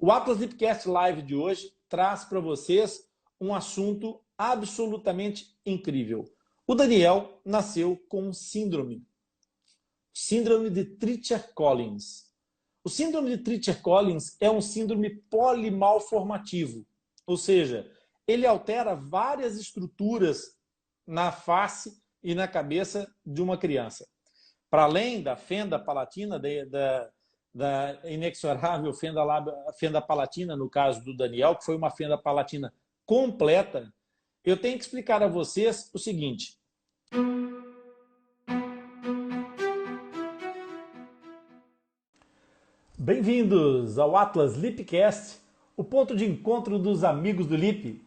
O Atlas Lipcast Live de hoje traz para vocês um assunto absolutamente incrível. O Daniel nasceu com um síndrome de Treacher-Collins. O síndrome de Treacher-Collins é um síndrome polimalformativo, ou seja, ele altera várias estruturas na face e na cabeça de uma criança. Para além da fenda palatina, da inexorável fenda palatina, no caso do Daniel, que foi uma fenda palatina completa, eu tenho que explicar a vocês o seguinte. Bem-vindos ao Atlas Lipcast, o ponto de encontro dos amigos do Lip.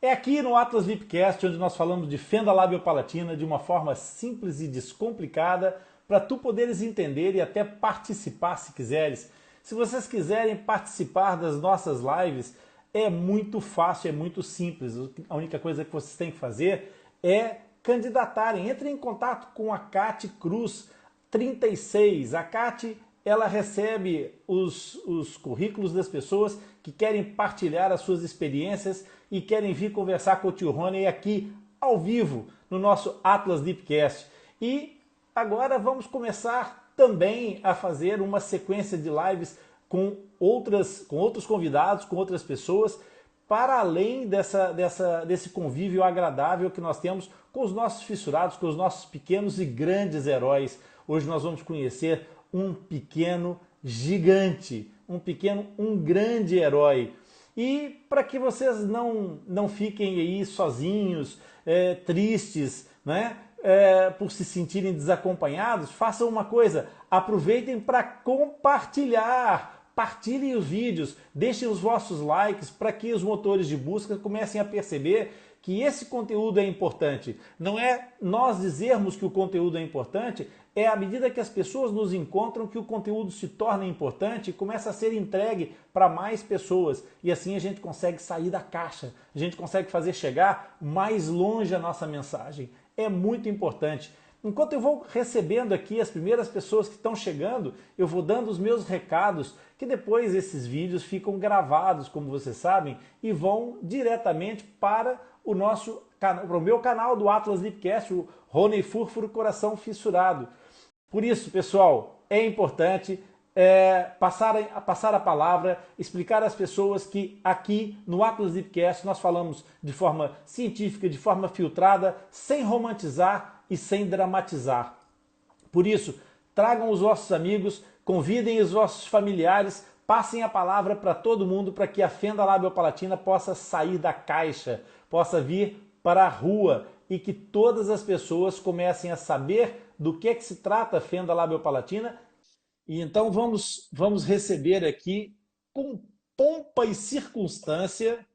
É aqui no Atlas Lipcast onde nós falamos de fenda labiopalatina de uma forma simples e descomplicada para tu poderes entender e até participar se quiseres. Se vocês quiserem participar das nossas lives, é muito fácil, é muito simples. A única coisa que vocês têm que fazer é candidatarem. Entrem em contato com a Cate Cruz 36. A Cate, ela recebe os currículos das pessoas que querem partilhar as suas experiências e querem vir conversar com o tio Rony aqui ao vivo no nosso Atlas Lipcast. E agora vamos começar também a fazer uma sequência de lives com outros convidados, com outras pessoas, para além desse convívio agradável que nós temos com os nossos fissurados, com os nossos pequenos e grandes heróis. Hoje nós vamos conhecer um pequeno gigante, um grande herói. E para que vocês não fiquem aí sozinhos, tristes, né? Por se sentirem desacompanhados, façam uma coisa, aproveitem para compartilhar, partilhem os vídeos, deixem os vossos likes para que os motores de busca comecem a perceber que esse conteúdo é importante. Não é nós dizermos que o conteúdo é importante, é à medida que as pessoas nos encontram que o conteúdo se torna importante e começa a ser entregue para mais pessoas. E assim a gente consegue sair da caixa, a gente consegue fazer chegar mais longe a nossa mensagem. É muito importante. Enquanto eu vou recebendo aqui as primeiras pessoas que estão chegando, eu vou dando os meus recados, que depois esses vídeos ficam gravados, como vocês sabem, e vão diretamente para o meu canal do Atlas Lipcast, o Rony Furfuro Coração Fissurado. Por isso, pessoal, é importante passar a palavra, explicar às pessoas que aqui no Atlas Lipcast nós falamos de forma científica, de forma filtrada, sem romantizar e sem dramatizar. Por isso, tragam os vossos amigos, convidem os vossos familiares, passem a palavra para todo mundo para que a fenda labiopalatina possa sair da caixa, possa vir para a rua e que todas as pessoas comecem a saber do que se trata a fenda labiopalatina. E então vamos receber aqui com pompa e circunstância.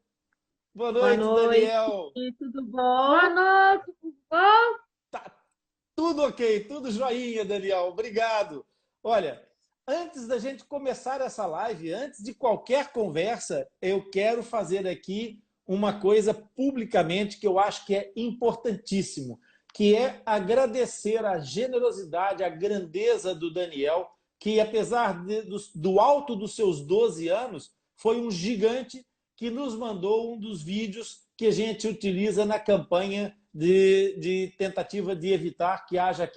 Boa noite, Daniel. Tudo bom? Boa noite, tudo bom? Tá tudo ok, tudo joinha, Daniel. Obrigado. Olha, antes da gente começar essa live, antes de qualquer conversa, eu quero fazer aqui uma coisa publicamente que eu acho que é importantíssimo, que é agradecer a generosidade, a grandeza do Daniel, que apesar do alto dos seus 12 anos, foi um gigante que nos mandou um dos vídeos que a gente utiliza na campanha de tentativa de evitar que haja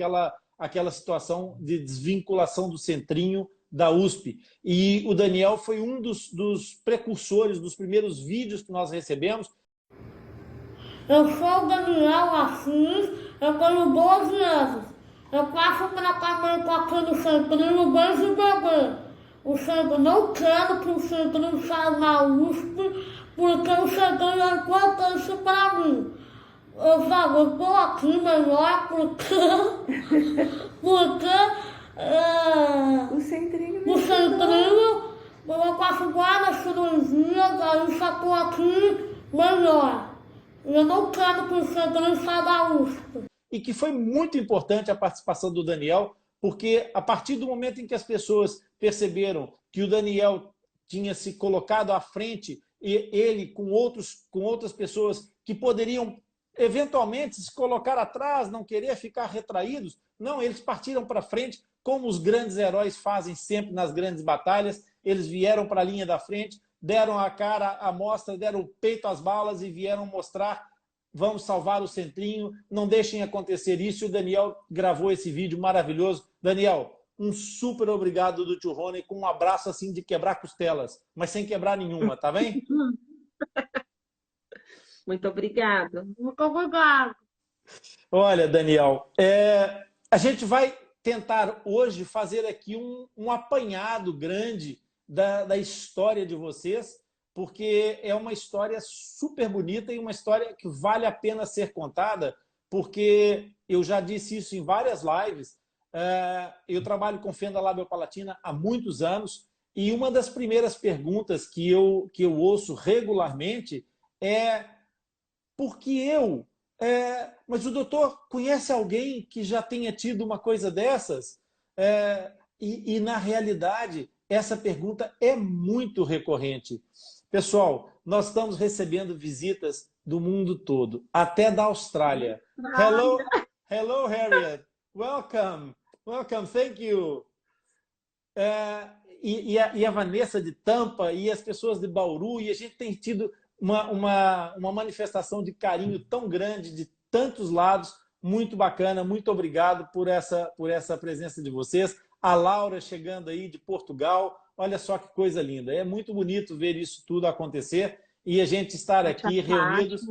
aquela situação de desvinculação do centrinho da USP. E o Daniel foi um dos precursores, dos primeiros vídeos que nós recebemos. Eu sou o Daniel Assis, eu tenho 12 anos. Eu passo para tratamento aqui no centrinho desde bebê. O centro não quero que o centrinho saia na USP, porque o centrinho é importante para mim. Eu estou aqui melhor porque o centrinho eu faço várias cirurgias, aí só estou aqui melhor. Eu não quero que o centrinho saia da USP. E que foi muito importante a participação do Daniel, porque a partir do momento em que as pessoas perceberam que o Daniel tinha se colocado à frente, e ele com outras pessoas que poderiam eventualmente se colocar atrás, não querer ficar retraídos, não, eles partiram para frente, como os grandes heróis fazem sempre nas grandes batalhas, eles vieram para a linha da frente, deram a cara à mostra, deram o peito às balas e vieram mostrar: vamos salvar o Centrinho, não deixem acontecer isso. E o Daniel gravou esse vídeo maravilhoso. Daniel, um super obrigado do tio Rony, com um abraço assim de quebrar costelas, mas sem quebrar nenhuma, tá bem? Muito obrigada. Muito obrigado. Olha, Daniel, a gente vai tentar hoje fazer aqui um apanhado grande da história de vocês, porque é uma história super bonita e uma história que vale a pena ser contada, porque eu já disse isso em várias lives. Eu trabalho com fenda labiopalatina há muitos anos e uma das primeiras perguntas que eu ouço regularmente é: por que eu? Mas o doutor conhece alguém que já tenha tido uma coisa dessas? E na realidade, essa pergunta é muito recorrente. Pessoal, nós estamos recebendo visitas do mundo todo, até da Austrália. Hello, Harriet. Welcome. Welcome. Thank you. E a Vanessa de Tampa e as pessoas de Bauru, e a gente tem tido uma manifestação de carinho tão grande de tantos lados. Muito bacana, muito obrigado por essa presença de vocês. A Laura chegando aí de Portugal, olha só que coisa linda. É muito bonito ver isso tudo acontecer e a gente estar aqui reunidos.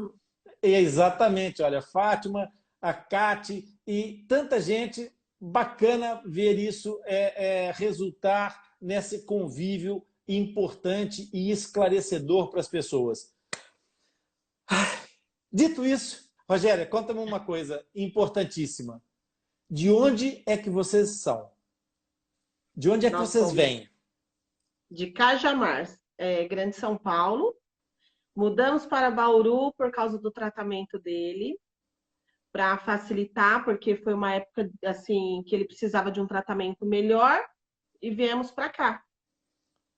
Exatamente, olha, Fátima, a Cate e tanta gente. Bacana ver isso resultar nesse convívio importante e esclarecedor para as pessoas. Dito isso, Rogéria, conta-me uma coisa importantíssima. De onde é que vocês são? De onde é que vocês vêm? De Cajamar, Grande São Paulo. Mudamos para Bauru por causa do tratamento dele, para facilitar, porque foi uma época assim que ele precisava de um tratamento melhor e viemos para cá.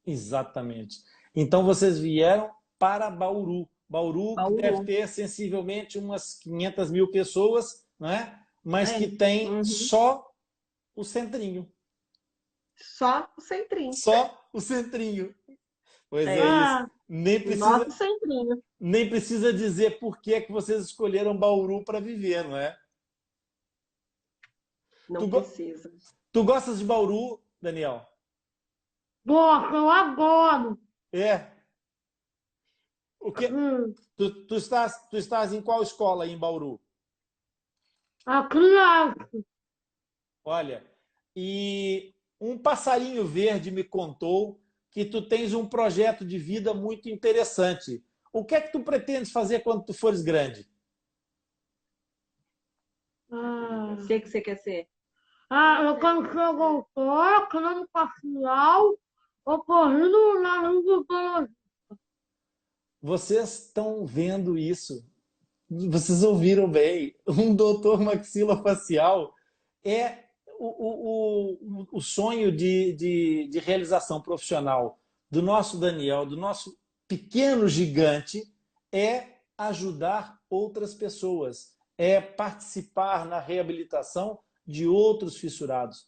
Exatamente. Então vocês vieram para Bauru. Bauru, que deve ter sensivelmente umas 500 mil pessoas, né? Mas que tem só o Centrinho. Só o Centrinho. Só o Centrinho. Pois é isso. Nosso Centrinho. Nem precisa dizer por que vocês escolheram Bauru para viver, não é? Não precisa. Tu gostas de Bauru, Daniel? Gosto, eu adoro. O que? Tu estás em qual escola aí em Bauru? A criança. Olha, e um passarinho verde me contou que tu tens um projeto de vida muito interessante. O que é que tu pretendes fazer quando tu fores grande? O que você quer ser? Eu quero ser doutora, crânio facial, ocorrendo na língua biológica. Vocês estão vendo isso? Vocês ouviram bem? Um doutor maxilofacial é o sonho de realização profissional do nosso Daniel, do nosso pequeno gigante, é ajudar outras pessoas, é participar na reabilitação de outros fissurados.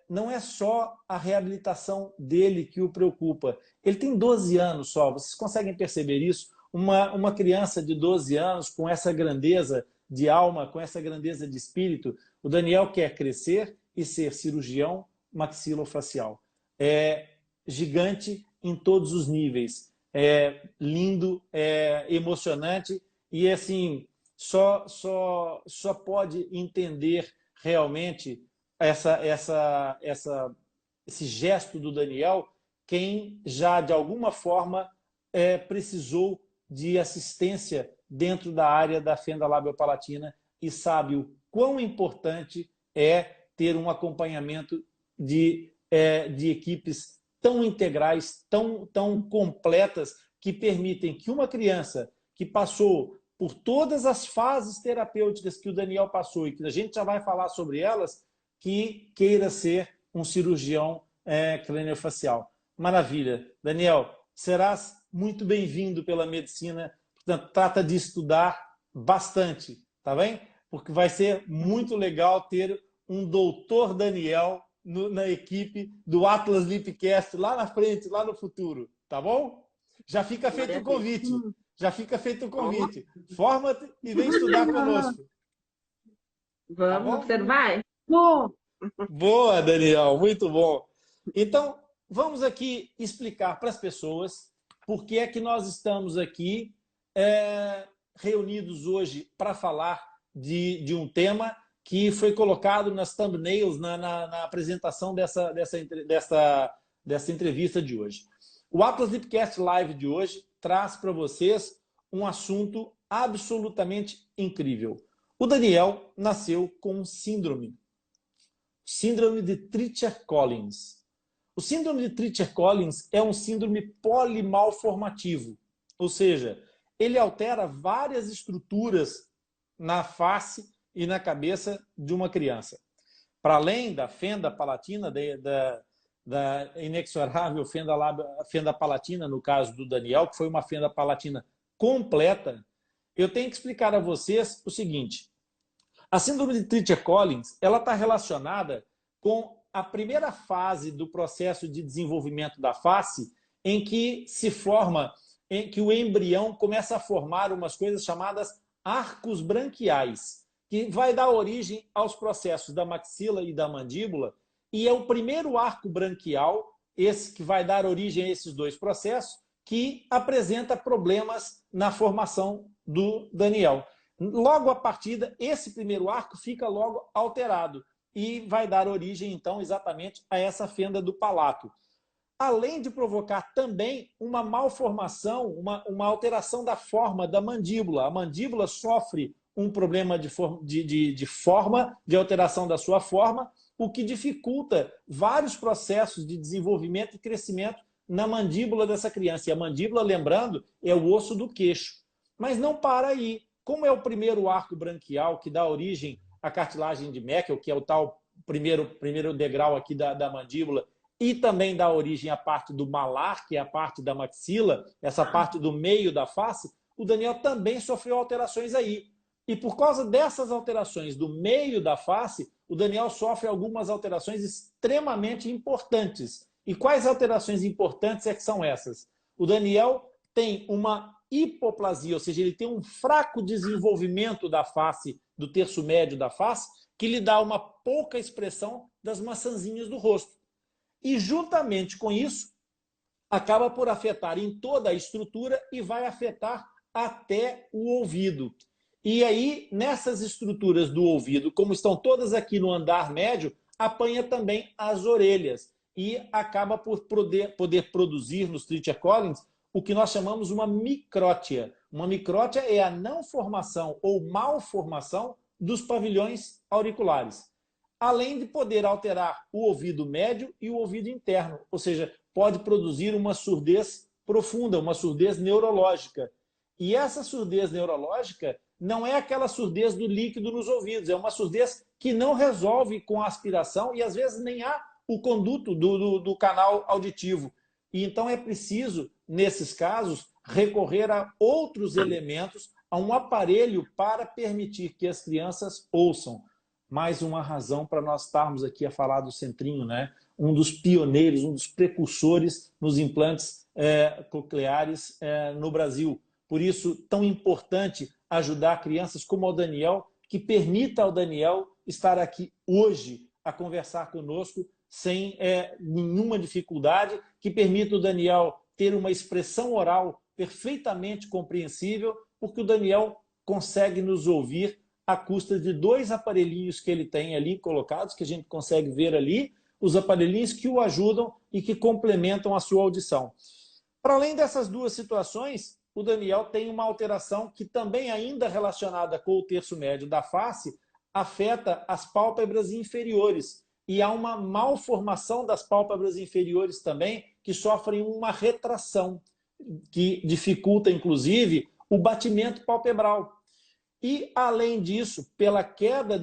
Não é só a reabilitação dele que o preocupa. Ele tem 12 anos só, vocês conseguem perceber isso? Uma criança de 12 anos com essa grandeza de alma, com essa grandeza de espírito. O Daniel quer crescer e ser cirurgião maxilofacial. É gigante em todos os níveis. É lindo, é emocionante e assim só pode entender realmente esse gesto do Daniel quem já de alguma forma precisou de assistência dentro da área da fenda labiopalatina e sabe o quão importante é ter um acompanhamento de equipes tão integrais, tão completas, que permitem que uma criança que passou por todas as fases terapêuticas que o Daniel passou e que a gente já vai falar sobre elas, que queira ser um cirurgião craniofacial. Maravilha. Daniel, serás muito bem-vindo pela medicina. Portanto, trata de estudar bastante, tá bem? Porque vai ser muito legal ter um doutor Daniel na equipe do Atlas Lipcast lá na frente, lá no futuro, tá bom? Já fica feito o convite. Já fica feito o convite. Forma-te e vem estudar conosco. Vamos, você vai? Boa, Daniel, muito bom. Então, vamos aqui explicar para as pessoas por que é que nós estamos aqui reunidos hoje para falar de um tema que foi colocado nas thumbnails na apresentação dessa entrevista de hoje. O Atlas Lipcast Live de hoje traz para vocês um assunto absolutamente incrível. O Daniel nasceu com um síndrome de Treacher-Collins. O síndrome de Treacher-Collins é um síndrome polimalformativo, ou seja, ele altera várias estruturas na face e na cabeça de uma criança. Para além da fenda palatina, da inexorável fenda palatina, no caso do Daniel, que foi uma fenda palatina completa, eu tenho que explicar a vocês o seguinte. A síndrome de Treacher-Collins está relacionada com a primeira fase do processo de desenvolvimento da face, em que o embrião começa a formar umas coisas chamadas arcos branquiais, que vai dar origem aos processos da maxila e da mandíbula, e é o primeiro arco branquial, esse que vai dar origem a esses dois processos, que apresenta problemas na formação do Daniel. Logo a partida, esse primeiro arco fica logo alterado e vai dar origem, então, exatamente a essa fenda do palato. Além de provocar também uma malformação, uma alteração da forma da mandíbula. A mandíbula sofre um problema de forma, de alteração da sua forma, o que dificulta vários processos de desenvolvimento e crescimento na mandíbula dessa criança. E a mandíbula, lembrando, é o osso do queixo. Mas não para aí. Como é o primeiro arco branquial que dá origem à cartilagem de Meckel, que é o tal primeiro degrau aqui da mandíbula, e também dá origem à parte do malar, que é a parte da maxila, essa parte do meio da face, o Daniel também sofreu alterações aí. E por causa dessas alterações do meio da face, o Daniel sofre algumas alterações extremamente importantes. E quais alterações importantes que são essas? O Daniel tem uma hipoplasia, ou seja, ele tem um fraco desenvolvimento da face, do terço médio da face, que lhe dá uma pouca expressão das maçãzinhas do rosto. E juntamente com isso, acaba por afetar em toda a estrutura e vai afetar até o ouvido. E aí, nessas estruturas do ouvido, como estão todas aqui no andar médio, apanha também as orelhas e acaba por poder produzir nos Treacher-Collins o que nós chamamos uma micrótia. Uma micrótia é a não formação ou malformação dos pavilhões auriculares. Além de poder alterar o ouvido médio e o ouvido interno, ou seja, pode produzir uma surdez profunda, uma surdez neurológica. E essa surdez neurológica não é aquela surdez do líquido nos ouvidos, é uma surdez que não resolve com a aspiração e às vezes nem há o conduto do canal auditivo. E então é preciso, nesses casos, recorrer a outros elementos, a um aparelho para permitir que as crianças ouçam. Mais uma razão para nós estarmos aqui a falar do Centrinho, né? Um dos pioneiros, um dos precursores nos implantes cocleares no Brasil. Por isso, tão importante ajudar crianças como o Daniel, que permita ao Daniel estar aqui hoje a conversar conosco sem nenhuma dificuldade, que permita o Daniel ter uma expressão oral perfeitamente compreensível, porque o Daniel consegue nos ouvir à custa de dois aparelhinhos que ele tem ali colocados, que a gente consegue ver ali, os aparelhinhos que o ajudam e que complementam a sua audição. Para além dessas duas situações, o Daniel tem uma alteração que também ainda relacionada com o terço médio da face, afeta as pálpebras inferiores. E há uma malformação das pálpebras inferiores também, que sofrem uma retração, que dificulta, inclusive, o batimento palpebral. E, além disso, pela queda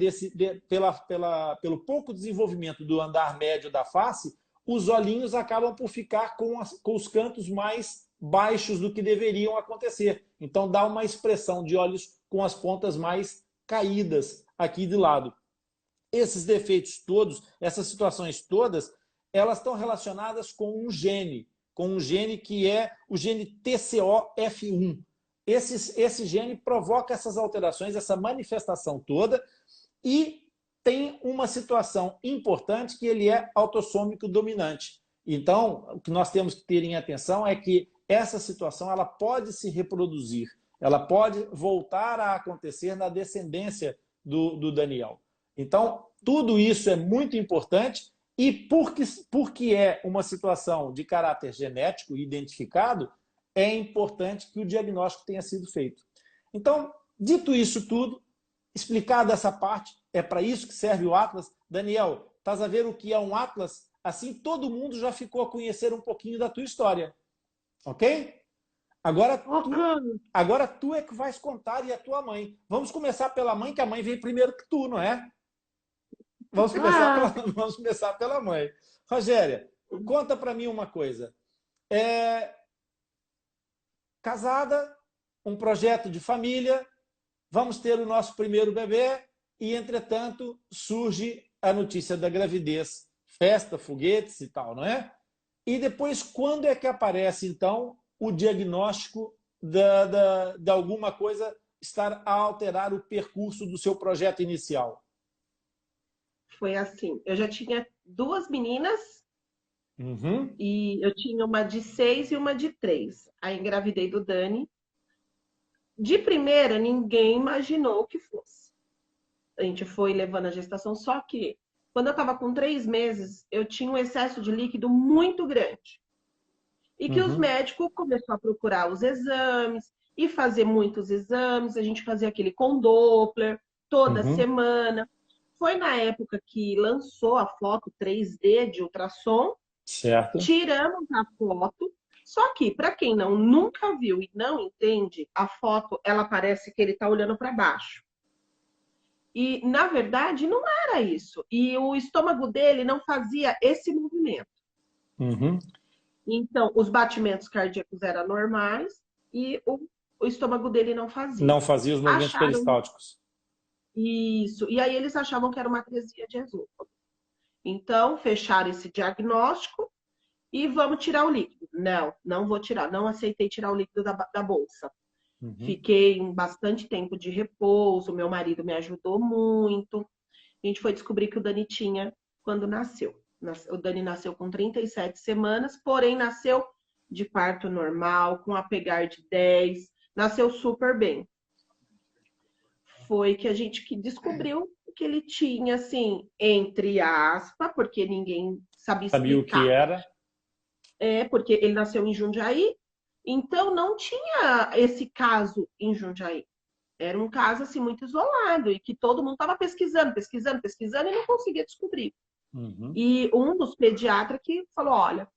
pelo pouco desenvolvimento do andar médio da face, os olhinhos acabam por ficar com os cantos mais baixos do que deveriam acontecer. Então, dá uma expressão de olhos com as pontas mais caídas aqui de lado. esses defeitos todos, essas situações todas, elas estão relacionadas com um gene que é o gene TCOF1. Esse gene provoca essas alterações, essa manifestação toda, e tem uma situação importante que ele é autossômico dominante. Então, o que nós temos que ter em atenção é que essa situação ela pode se reproduzir, ela pode voltar a acontecer na descendência do Daniel. Então, tudo isso é muito importante e porque é uma situação de caráter genético identificado, é importante que o diagnóstico tenha sido feito. Então, dito isso tudo, explicada essa parte, é para isso que serve o Atlas. Daniel, estás a ver o que é um Atlas? Assim, todo mundo já ficou a conhecer um pouquinho da tua história. Ok? Agora tu é que vais contar e a tua mãe. Vamos começar pela mãe, que a mãe veio primeiro que tu, não é? Vamos começar pela mãe. Rogéria, conta para mim uma coisa. Casada, um projeto de família, vamos ter o nosso primeiro bebê e, entretanto, surge a notícia da gravidez. Festa, foguetes e tal, não é? E depois, quando é que aparece, então, o diagnóstico de alguma coisa estar a alterar o percurso do seu projeto inicial? Foi assim, eu já tinha 2 meninas e eu tinha uma de 6 e uma de 3. Aí engravidei do Dani. De primeira, ninguém imaginou o que fosse. A gente foi levando a gestação, só que quando eu estava com 3 meses, eu tinha um excesso de líquido muito grande. E que os médicos começaram a procurar os exames e fazer muitos exames. A gente fazia aquele com Doppler toda semana. Foi na época que lançou a foto 3D de ultrassom. Certo. Tiramos a foto. Só que, para quem nunca viu e não entende, a foto, ela parece que ele está olhando para baixo. E, na verdade, não era isso. E o estômago dele não fazia esse movimento. Então, os batimentos cardíacos eram normais e o estômago dele não fazia. Não fazia os movimentos peristálticos. Isso. E aí eles achavam que era uma atresia de esôfago. Então, fecharam esse diagnóstico e vamos tirar o líquido. Não vou tirar. Não aceitei tirar o líquido da bolsa. Fiquei bastante tempo de repouso. Meu marido me ajudou muito. A gente foi descobrir que o Dani tinha quando nasceu. O Dani nasceu com 37 semanas, porém nasceu de parto normal, com apegar de 10. Nasceu super bem. Foi que a gente descobriu que ele tinha, assim, entre aspas, porque ninguém sabia explicar. Sabia o que era? Porque ele nasceu em Jundiaí, então não tinha esse caso em Jundiaí. Era um caso, assim, muito isolado e que todo mundo estava pesquisando e não conseguia descobrir. E um dos pediatras que falou, olha,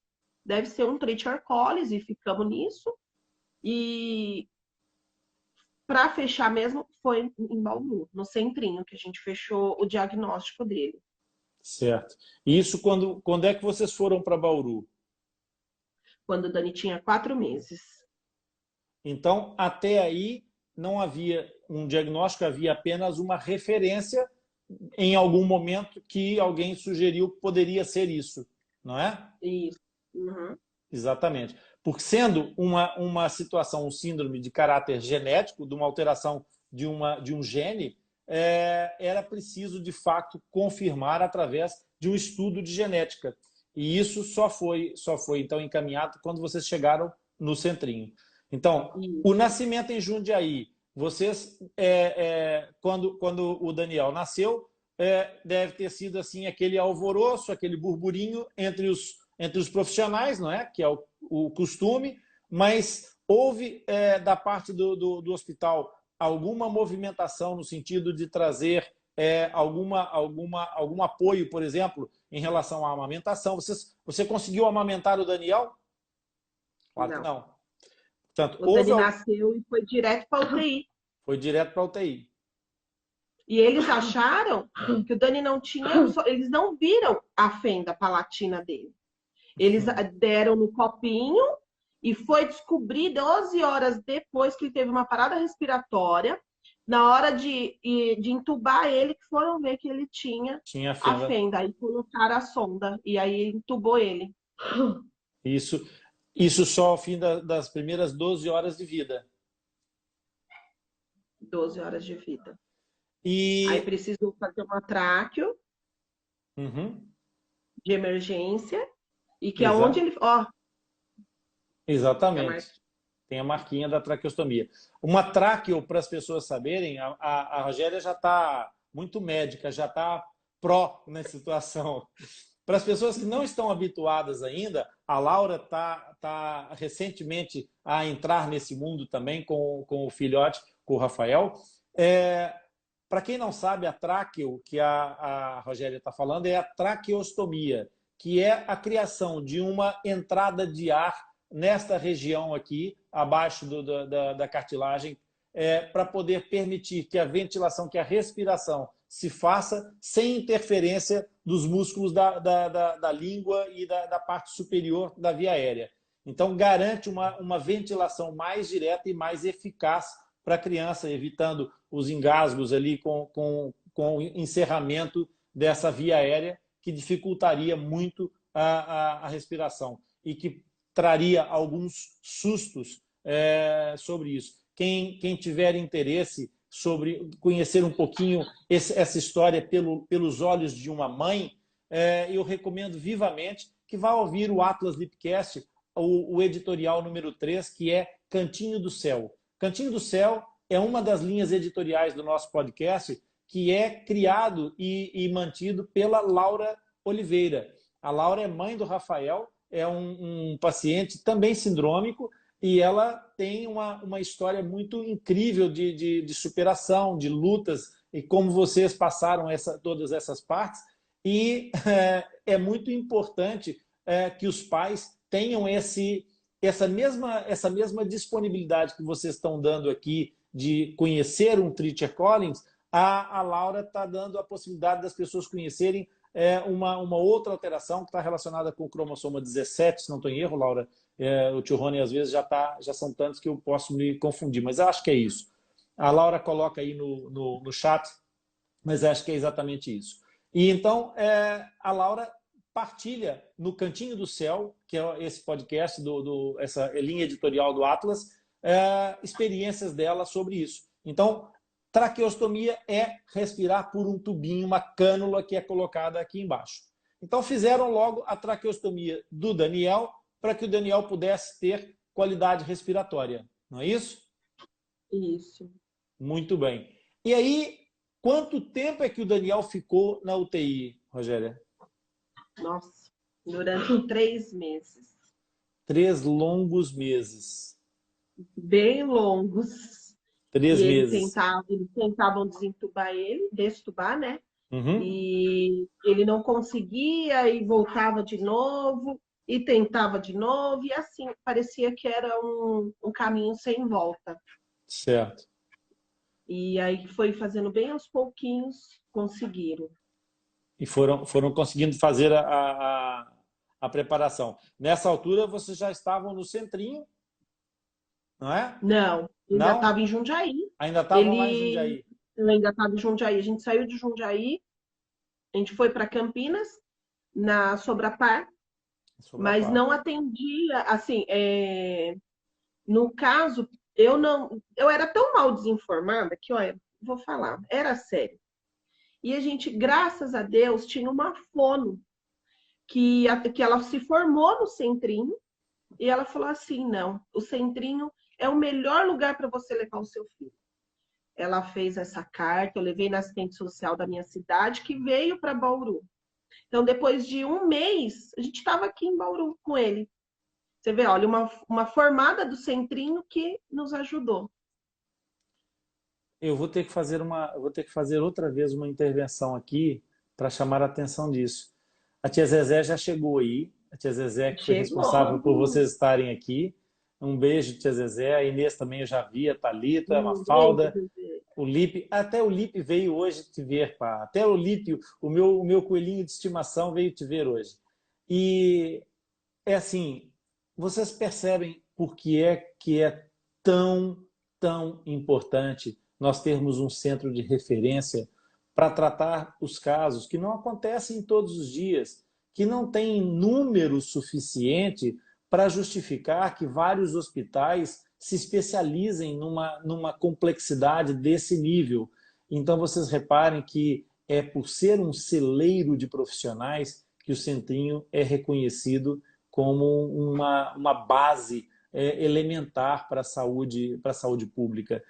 deve ser um Treacher Collins, e ficamos nisso. E para fechar mesmo, foi em Bauru, no centrinho, que a gente fechou o diagnóstico dele. Certo. E isso quando é que vocês foram para Bauru? Quando o Dani tinha 4 meses. Então, até aí, não havia um diagnóstico, havia apenas uma referência em algum momento que alguém sugeriu que poderia ser isso, não é? Isso. Exatamente. Porque sendo uma situação, um síndrome de caráter genético, de uma alteração de um gene, era preciso, de fato, confirmar através de um estudo de genética. E isso só foi então, encaminhado quando vocês chegaram no centrinho. Então, o nascimento em Jundiaí, vocês, quando o Daniel nasceu, deve ter sido assim, aquele alvoroço, aquele burburinho entre os profissionais, não é? Que é o costume, mas houve, da parte do hospital, alguma movimentação no sentido de trazer algum apoio, por exemplo, em relação à amamentação. Você conseguiu amamentar o Daniel? Claro que não. Portanto, o Dani nasceu e foi direto para a UTI. Foi direto para a UTI. E eles acharam que o Dani não tinha... Eles não viram a fenda palatina dele. Eles deram no copinho e foi descobrir 12 horas depois que ele teve uma parada respiratória, Na hora de entubar ele, que foram ver que ele tinha Tinha a a fenda. fenda. Aí colocaram a sonda e aí entubou ele. Isso, isso só ao fim das primeiras 12 horas de vida. 12 horas de vida. Aí E precisou fazer uma tráqueo uhum, de emergência e que é onde exa- ele... Ó, tem a exatamente. marca. Tem a marquinha da traqueostomia. Uma tráqueo, para as pessoas saberem, a Rogéria já está muito médica, já está pró na situação. Para as pessoas que não estão habituadas ainda, a Laura tá recentemente a entrar nesse mundo também com o filhote, com o Rafael. É, para quem não sabe, a tráqueo que a Rogéria está falando é a traqueostomia, que é a criação de uma entrada de ar nesta região aqui, abaixo da cartilagem, para poder permitir que a ventilação, que a respiração se faça sem interferência dos músculos da língua e da parte superior da via aérea. Então, garante uma ventilação mais direta e mais eficaz para a criança, evitando os engasgos ali com o encerramento dessa via aérea, que dificultaria muito a respiração e que traria alguns sustos sobre isso. Quem tiver interesse sobre conhecer um pouquinho essa história pelos olhos de uma mãe, eu recomendo vivamente que vá ouvir o Atlas Lipcast, o editorial número 3, que é Cantinho do Céu. Cantinho do Céu é uma das linhas editoriais do nosso podcast, que é criado e mantido pela Laura Oliveira. A Laura é mãe do Rafael, é um paciente também sindrômico, e ela tem uma história muito incrível de superação, de lutas, e como vocês passaram todas essas partes. E é muito importante que os pais tenham essa mesma disponibilidade que vocês estão dando aqui de conhecer um Treacher Collins. A Laura está dando a possibilidade das pessoas conhecerem uma outra alteração que está relacionada com o cromossoma 17, se não estou em erro, Laura. O tio Rony às vezes já são tantos que eu posso me confundir, mas eu acho que é isso. A Laura coloca aí no chat, mas acho que é exatamente isso. E então a Laura partilha no Cantinho do Céu, que é esse podcast, essa linha editorial do Atlas, experiências dela sobre isso. Então, traqueostomia é respirar por um tubinho, uma cânula que é colocada aqui embaixo. Então, fizeram logo a traqueostomia do Daniel, para que o Daniel pudesse ter qualidade respiratória. Não é isso? Isso. Muito bem. E aí, quanto tempo é que o Daniel ficou na UTI, Rogéria? Nossa, durante 3 meses. 3 longos meses. Bem longos. 3 E meses. eles tentavam desentubar ele, destubar, né? Uhum. E ele não conseguia e voltava de novo e tentava de novo e assim parecia que era um caminho sem volta. Certo. E aí foi fazendo bem aos pouquinhos, conseguiram. E foram conseguindo fazer a preparação. Nessa altura, vocês já estavam no centrinho, não é? Não, ainda Não? estava em Jundiaí. Ainda estavam lá em Jundiaí. Eu ainda estava em Jundiaí. A gente saiu de Jundiaí, a gente foi para Campinas, na Sobrapar, mas não atendia, assim, no caso, eu era tão mal desinformada que, olha, vou falar, era sério. E a gente, graças a Deus, tinha uma fono que ela se formou no centrinho e ela falou assim, não, o centrinho é o melhor lugar para você levar o seu filho. Ela fez essa carta, eu levei na assistente social da minha cidade, que veio para Bauru. Então, depois de 1 mês, a gente estava aqui em Bauru com ele. Você vê, olha, uma formada do centrinho que nos ajudou. Eu vou ter que fazer outra vez uma intervenção aqui para chamar a atenção disso. A tia Zezé já chegou aí, a tia Zezé que foi responsável por vocês estarem aqui. Um beijo, tia Zezé. A Inês também eu já vi, a Thalita, a Mafalda, o Lipe. Até o Lipe veio hoje te ver, pá. Até o Lipe, o meu coelhinho de estimação, veio te ver hoje. E é assim, vocês percebem por que é tão importante nós termos um centro de referência para tratar os casos que não acontecem todos os dias, que não tem número suficiente para justificar que vários hospitais se especializem numa complexidade desse nível. Então, vocês reparem que é por ser um celeiro de profissionais que o Centrinho é reconhecido como uma base elementar para a saúde pública.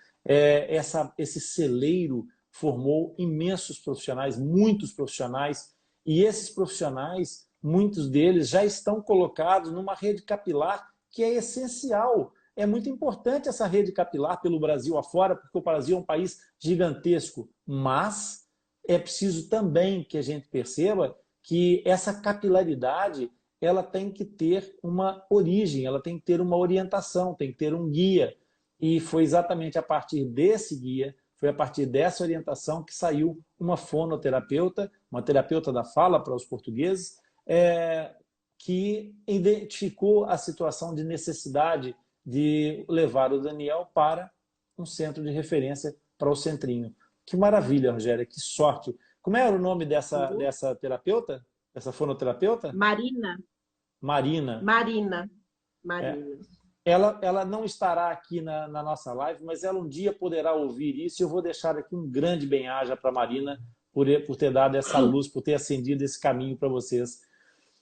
Esse celeiro formou imensos profissionais, muitos profissionais, e esses profissionais, muitos deles já estão colocados numa rede capilar que é essencial. É muito importante essa rede capilar pelo Brasil afora, porque o Brasil é um país gigantesco, mas é preciso também que a gente perceba que essa capilaridade ela tem que ter uma origem, ela tem que ter uma orientação, tem que ter um guia. E foi exatamente a partir desse guia, foi a partir dessa orientação que saiu uma fonoterapeuta, uma terapeuta da fala para os portugueses, que identificou a situação de necessidade de levar o Daniel para um centro de referência, para o Centrinho. Que maravilha, Rogéria, que sorte. Como era o nome dessa terapeuta? Essa fonoterapeuta? Marina. Marina. Marina. Ela não estará aqui na nossa live, mas ela um dia poderá ouvir isso, e eu vou deixar aqui um grande bem-aja para a Marina por ter dado essa luz, por ter acendido esse caminho para vocês.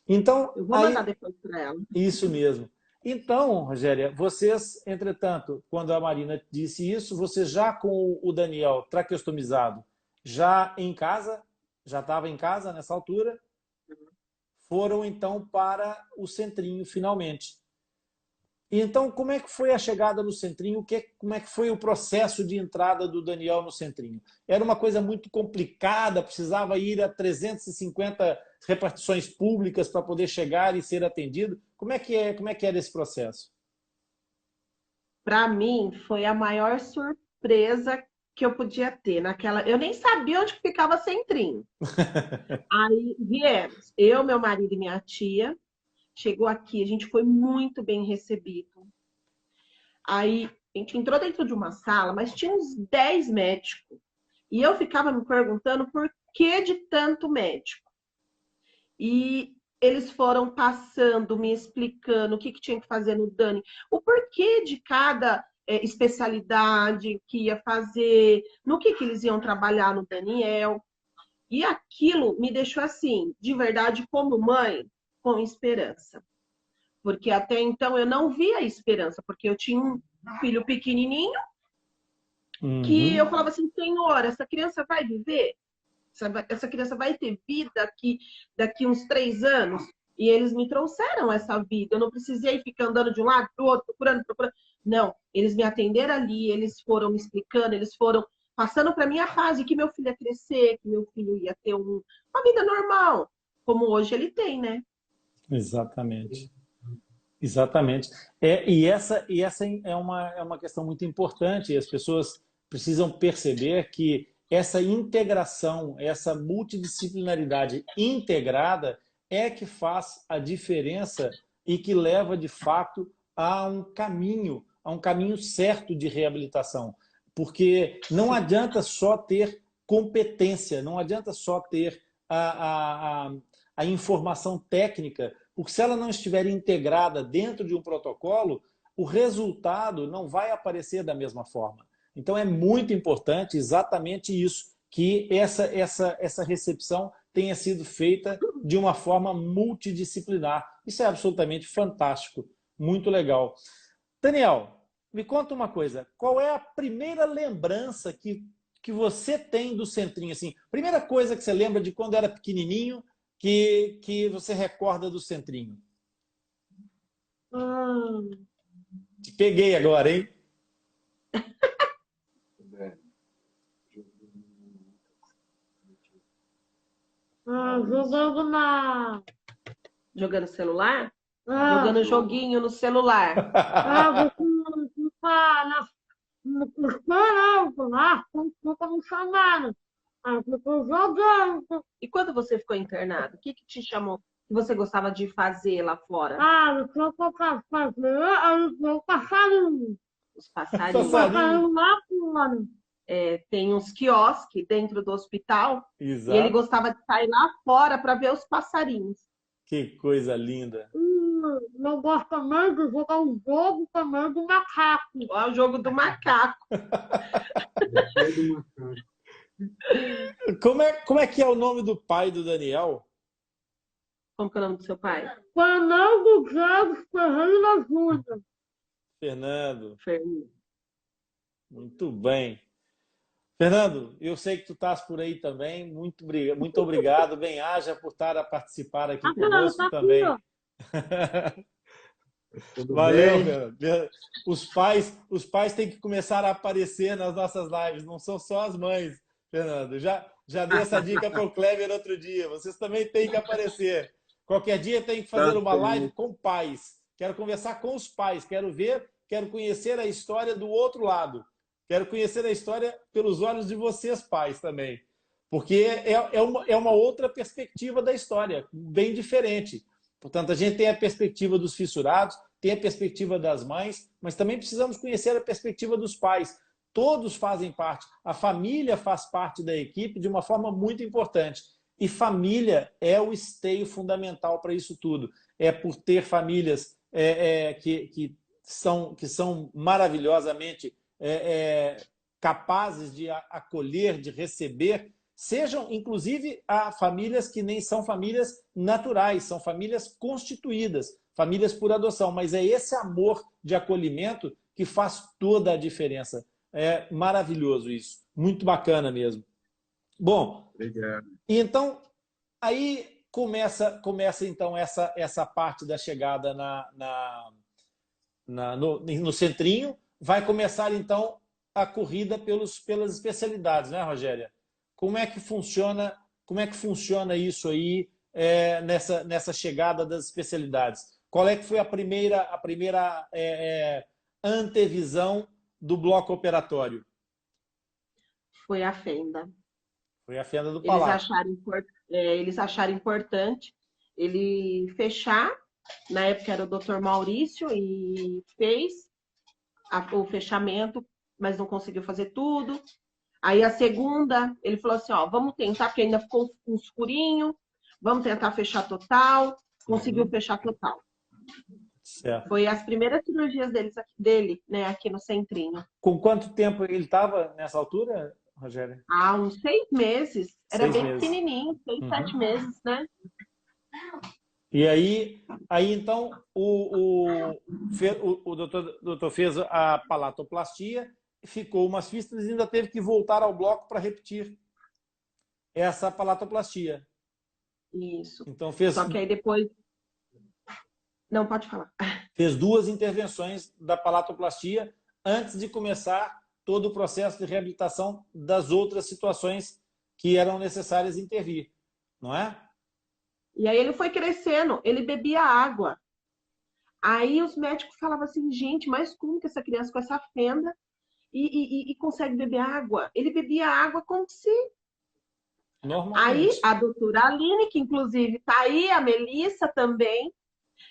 Então, eu vou mandar depois para ela. Isso mesmo. Então, Rogéria, vocês, entretanto, quando a Marina disse isso, você já com o Daniel traqueostomizado, já em casa, já estava em casa nessa altura, foram então para o Centrinho finalmente. E então, como é que foi a chegada no Centrinho? Como é que foi o processo de entrada do Daniel no Centrinho? Era uma coisa muito complicada, precisava ir a 350 repartições públicas para poder chegar e ser atendido. Como é que era esse processo? Para mim, foi a maior surpresa que eu podia ter. Eu nem sabia onde ficava Centrinho. Aí viemos, eu, meu marido e minha tia. Chegou aqui, a gente foi muito bem recebido. Aí a gente entrou dentro de uma sala, mas tinha uns 10 médicos. E eu ficava me perguntando por que de tanto médico. E eles foram passando, me explicando o que tinha que fazer no Dani, o porquê de cada especialidade que ia fazer, no que eles iam trabalhar no Daniel. E aquilo me deixou assim, de verdade, como mãe, com esperança. Porque até então eu não via esperança, porque eu tinha um filho pequenininho que eu falava assim, Senhor, essa criança vai viver? Essa criança vai ter vida daqui uns 3 anos? E eles me trouxeram essa vida. Eu não precisei ficar andando de um lado para o outro, procurando. Não, eles me atenderam ali, eles foram me explicando, eles foram passando para mim a fase que meu filho ia crescer, que meu filho ia ter uma vida normal, como hoje ele tem, né? Exatamente. Exatamente. E essa é uma questão muito importante. As pessoas precisam perceber que essa integração, essa multidisciplinaridade integrada é que faz a diferença e que leva, de fato, a um caminho certo de reabilitação. Porque não adianta só ter competência, não adianta só ter a informação técnica, porque se ela não estiver integrada dentro de um protocolo, o resultado não vai aparecer da mesma forma. Então é muito importante exatamente isso, que essa recepção tenha sido feita de uma forma multidisciplinar. Isso é absolutamente fantástico, muito legal. Daniel, me conta uma coisa, qual é a primeira lembrança que você tem do Centrinho? Assim, primeira coisa que você lembra de quando era pequenininho, que você recorda do Centrinho? Te peguei agora, hein? Jogando celular? Jogando joguinho no celular. E quando você ficou internado, o que te chamou? Que você gostava de fazer lá fora? Eu tinha que fazer, aí eu passarinho. Os passarinhos. Passarinho lá fora. tem uns quiosques dentro do hospital, e ele Exato. gostava de sair lá fora para ver os passarinhos. Que coisa linda. Eu gosto também de jogar um jogo também do macaco. Olha o jogo do macaco. Como é que é o nome do pai do Daniel? Como que é o nome do seu pai? Fernando Guedes Ferreira Júnior. Fernando. Fernando. Muito bem. Fernando, eu sei que tu estás por aí também. Muito obrigado. Bem-aja por estar a participar aqui conosco Tá aqui, também. ó. Tudo Valeu, bem? Fernando. Os pais têm que começar a aparecer nas nossas lives, não são só as mães, Fernando. Já dei essa dica para o Kleber outro dia. Vocês também têm que aparecer. Qualquer dia tem que fazer uma live com pais. Quero conversar com os pais, quero conhecer a história do outro lado. Quero conhecer a história pelos olhos de vocês, pais, também. Porque é uma outra perspectiva da história, bem diferente. Portanto, a gente tem a perspectiva dos fissurados, tem a perspectiva das mães, mas também precisamos conhecer a perspectiva dos pais. Todos fazem parte. A família faz parte da equipe de uma forma muito importante. E família é o esteio fundamental para isso tudo. É por ter famílias que são maravilhosamente capazes de acolher, de receber, sejam inclusive famílias que nem são famílias naturais, são famílias constituídas, famílias por adoção, mas é esse amor de acolhimento que faz toda a diferença. É maravilhoso isso, muito bacana mesmo. Bom, Obrigado. e então aí começa então essa parte da chegada no centrinho. Vai começar então a corrida pelas especialidades, né, Rogéria? Como é que funciona isso aí nessa chegada das especialidades? Qual é que foi a primeira antevisão do bloco operatório? Foi a Fenda. Foi a Fenda do Palato. Eles acharam importante ele fechar. Na época era o Dr. Maurício e fez o fechamento, mas não conseguiu fazer tudo. Aí a segunda, ele falou assim, ó, vamos tentar, porque ainda ficou um escurinho, vamos tentar fechar total. Conseguiu fechar total. Certo. Foi as primeiras cirurgias dele, né, aqui no centrinho. Com quanto tempo ele estava nessa altura, Rogéria? Há uns 6 meses. Era 6 bem meses. pequenininho, 6, 7 meses, né? E aí então, o doutor fez a palatoplastia, ficou umas fistas e ainda teve que voltar ao bloco para repetir essa palatoplastia. Isso. Então Só que aí depois... Não, pode falar. Fez 2 intervenções da palatoplastia antes de começar todo o processo de reabilitação das outras situações que eram necessárias intervir, não é? E aí ele foi crescendo, ele bebia água. Aí os médicos falavam assim, gente, mas como que essa criança com essa fenda e consegue beber água? Ele bebia água como se... Normalmente. Aí a doutora Aline, que inclusive está aí, a Melissa também,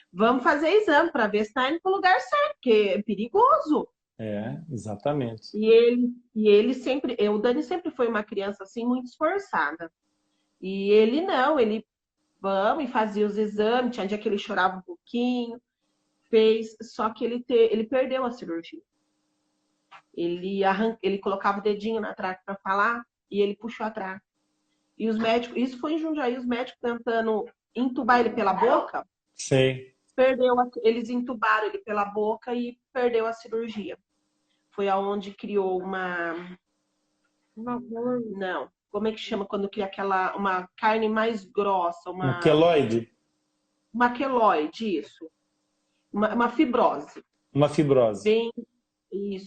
vamos fazer exame para ver se está indo para o lugar certo, porque é perigoso. Exatamente. E ele sempre... O Dani sempre foi uma criança assim, muito esforçada. E ele não, ele... Vamos, e fazia os exames, tinha dia que ele chorava um pouquinho, fez, só que ele perdeu a cirurgia. Ele colocava o dedinho na traque para falar e ele puxou a traque. E os médicos, isso foi em Jundiaí, os médicos tentando entubar ele pela boca, Sei. Eles entubaram ele pela boca e perdeu a cirurgia. Foi aonde criou não. Como é que chama quando cria uma carne mais grossa? Um queloide? Uma queloide, isso. Uma fibrose. Uma fibrose.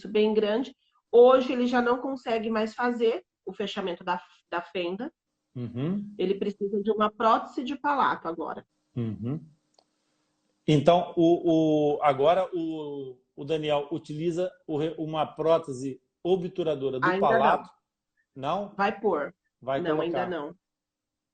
Bem grande. Hoje ele já não consegue mais fazer o fechamento da fenda. Ele precisa de uma prótese de palato agora. Então, agora o Daniel utiliza uma prótese obturadora do palato. Não? Vai pôr. Vai não, colocar. Ainda não.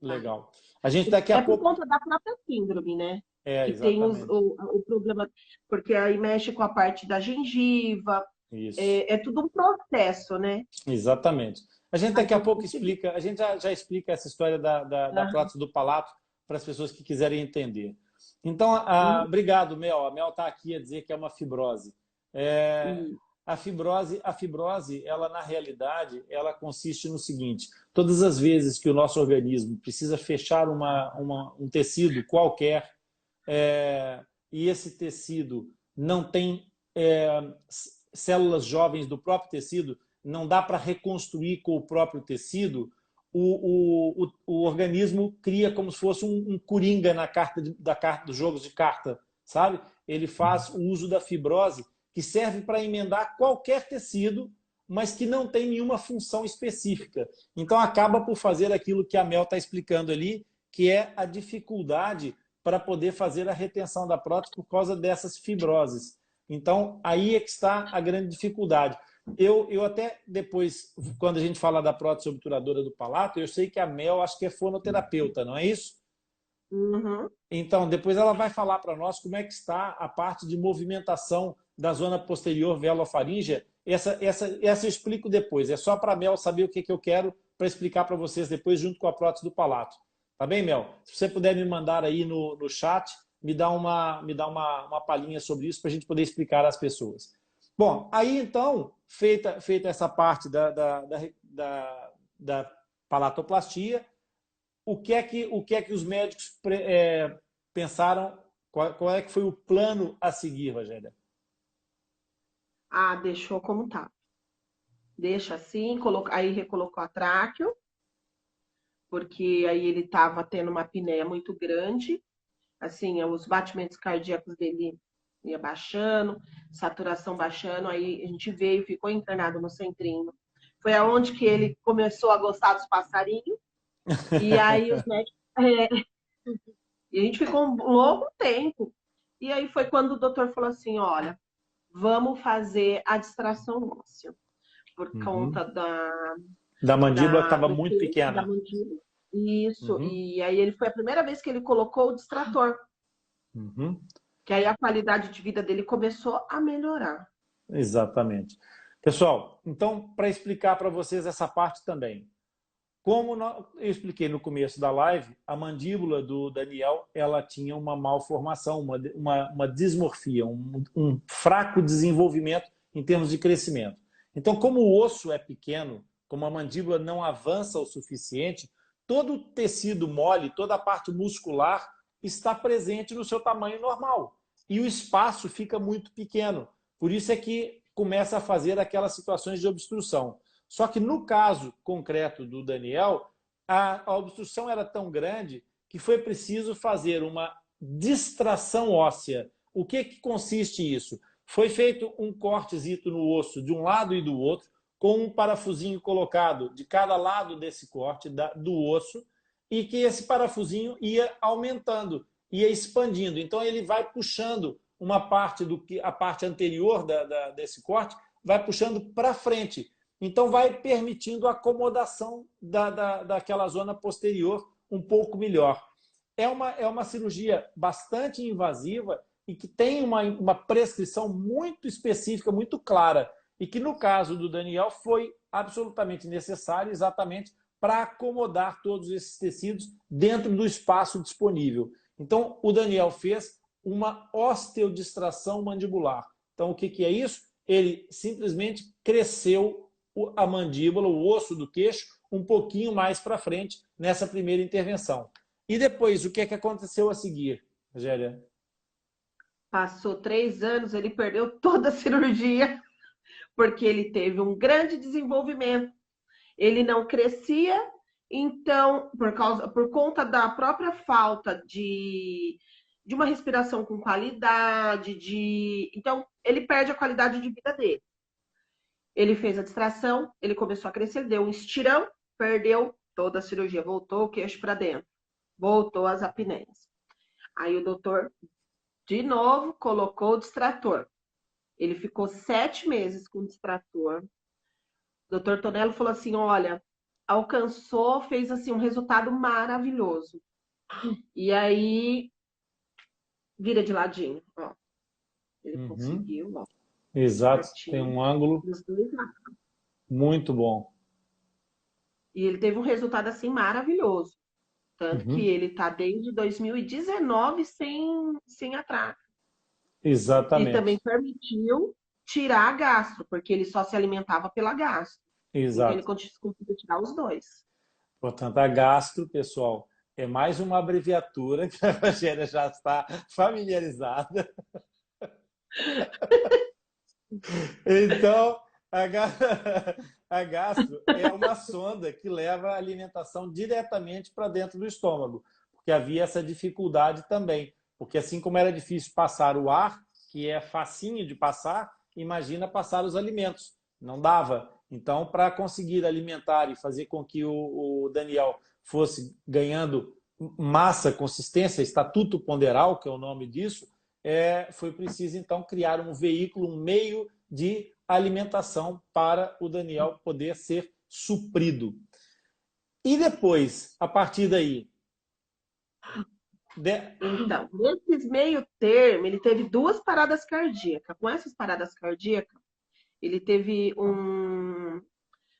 Legal. A gente daqui a pouco... por conta da própria síndrome, né? Que exatamente. tem o problema, porque aí mexe com a parte da gengiva, Isso. É tudo um processo, né? Exatamente. A gente Aí daqui a eu pouco consegui. explica, a gente já explica essa história da Aham. prótese do palato para as pessoas que quiserem entender. Então, Uhum. obrigado, Mel. A Mel está aqui a dizer que é uma fibrose. É, E- a fibrose, ela na realidade, ela consiste no seguinte: todas as vezes que o nosso organismo precisa fechar um tecido qualquer, e esse tecido não tem células jovens do próprio tecido, não dá para reconstruir com o próprio tecido, o organismo cria como se fosse um coringa na carta dos jogos de carta, sabe? Ele faz o uso da fibrose, que serve para emendar qualquer tecido, mas que não tem nenhuma função específica. Então acaba por fazer aquilo que a Mel está explicando ali, que é a dificuldade para poder fazer a retenção da prótese por causa dessas fibroses. Então, aí é que está a grande dificuldade. Eu até depois, quando a gente fala da prótese obturadora do palato, eu sei que a Mel acho que é fonoterapeuta, não é isso? Uhum. Então, depois ela vai falar para nós como é que está a parte de movimentação da zona posterior velofaríngea. Essa eu explico depois. É só para a Mel saber o que eu quero para explicar para vocês depois, junto com a prótese do palato. Tá bem, Mel? Se você puder me mandar aí no chat, me dá uma palhinha sobre isso para a gente poder explicar às pessoas. Bom, aí então, feita essa parte da palatoplastia, o que é que os médicos pensaram? Qual é que foi o plano a seguir, Rogéria? Ah, deixou como tá. Deixa assim, aí recolocou a tráqueo, porque aí ele estava tendo uma apneia muito grande. Assim, os batimentos cardíacos dele ia baixando, saturação baixando, aí a gente veio, ficou internado no centrinho. Foi aonde que ele começou a gostar dos passarinhos, e aí os médicos. E a gente ficou um longo tempo. E aí foi quando o doutor falou assim: olha, vamos fazer a distração óssea, por Uhum. conta Da mandíbula que estava do muito queixo, da pequena. mandíbula. Isso, Uhum. e aí ele foi a primeira vez que ele colocou o distrator, Uhum. que aí a qualidade de vida dele começou a melhorar. Exatamente. Pessoal, então, para explicar para vocês essa parte também. Como eu expliquei no começo da live, a mandíbula do Daniel ela tinha uma malformação, uma dismorfia, um fraco desenvolvimento em termos de crescimento. Então, como o osso é pequeno, como a mandíbula não avança o suficiente, todo o tecido mole, toda a parte muscular está presente no seu tamanho normal. E o espaço fica muito pequeno. Por isso é que começa a fazer aquelas situações de obstrução. Só que no caso concreto do Daniel, a obstrução era tão grande que foi preciso fazer uma distração óssea. O que consiste isso? Foi feito um cortezito no osso de um lado e do outro, com um parafusinho colocado de cada lado desse corte do osso, e que esse parafusinho ia aumentando, ia expandindo. Então ele vai puxando uma parte a parte anterior desse corte, vai puxando para frente. Então, vai permitindo a acomodação daquela zona posterior um pouco melhor. É uma cirurgia bastante invasiva e que tem uma prescrição muito específica, muito clara. E que, no caso do Daniel, foi absolutamente necessário exatamente para acomodar todos esses tecidos dentro do espaço disponível. Então, o Daniel fez uma osteodistração mandibular. Então, o que é isso? Ele simplesmente cresceu a mandíbula, o osso do queixo, um pouquinho mais para frente nessa primeira intervenção. E depois, o que é que aconteceu a seguir, Rogéria? Passou 3 anos, ele perdeu toda a cirurgia, porque ele teve um grande desenvolvimento. Ele não crescia, então, por conta da própria falta de uma respiração com qualidade, então ele perde a qualidade de vida dele. Ele fez a distração, ele começou a crescer, deu um estirão, perdeu toda a cirurgia, voltou o queixo para dentro, voltou as apneias. Aí o doutor, de novo, colocou o distrator. Ele ficou 7 meses com o distrator. O doutor Tonello falou assim, olha, alcançou, fez assim um resultado maravilhoso. E aí, vira de ladinho, ó. Ele Uhum. conseguiu, ó. Exato, tem certinho. um ângulo Dos dois lados. muito bom. E ele teve um resultado assim maravilhoso. Tanto que Uhum. ele está desde 2019 sem atraso. E também Exatamente, permitiu tirar a gastro, porque ele só se alimentava pela gastro. Então ele exato. conseguiu tirar os dois. Portanto, a gastro, pessoal, é mais uma abreviatura que a Rogéria já está familiarizada. Então, a gastro é uma sonda que leva a alimentação diretamente para dentro do estômago, porque havia essa dificuldade também. Porque assim como era difícil passar o ar, que é facinho de passar, imagina passar os alimentos. Não dava. Então, para conseguir alimentar e fazer com que o Daniel fosse ganhando massa, consistência, estatuto ponderal, que é o nome disso, foi preciso, então, criar um veículo, um meio de alimentação para o Daniel poder ser suprido. E depois, a partir daí... Então, nesses meio termo, ele teve 2 paradas cardíacas. Com essas paradas cardíacas, ele teve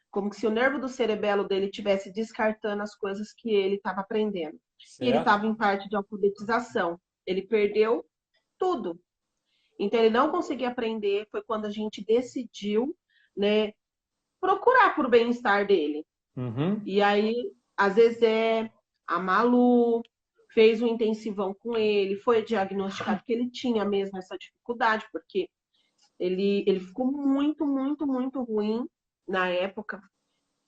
como se o nervo do cerebelo dele estivesse descartando as coisas que ele estava aprendendo. E ele Certo? estava em parte de alfabetização. Ele perdeu tudo. Então, ele não conseguia aprender. Foi quando a gente decidiu, né, procurar por bem-estar dele. Uhum. E aí, a Zezé, a Malu, fez um intensivão com ele, foi diagnosticado que ele tinha mesmo essa dificuldade, porque ele ficou muito, muito, muito ruim na época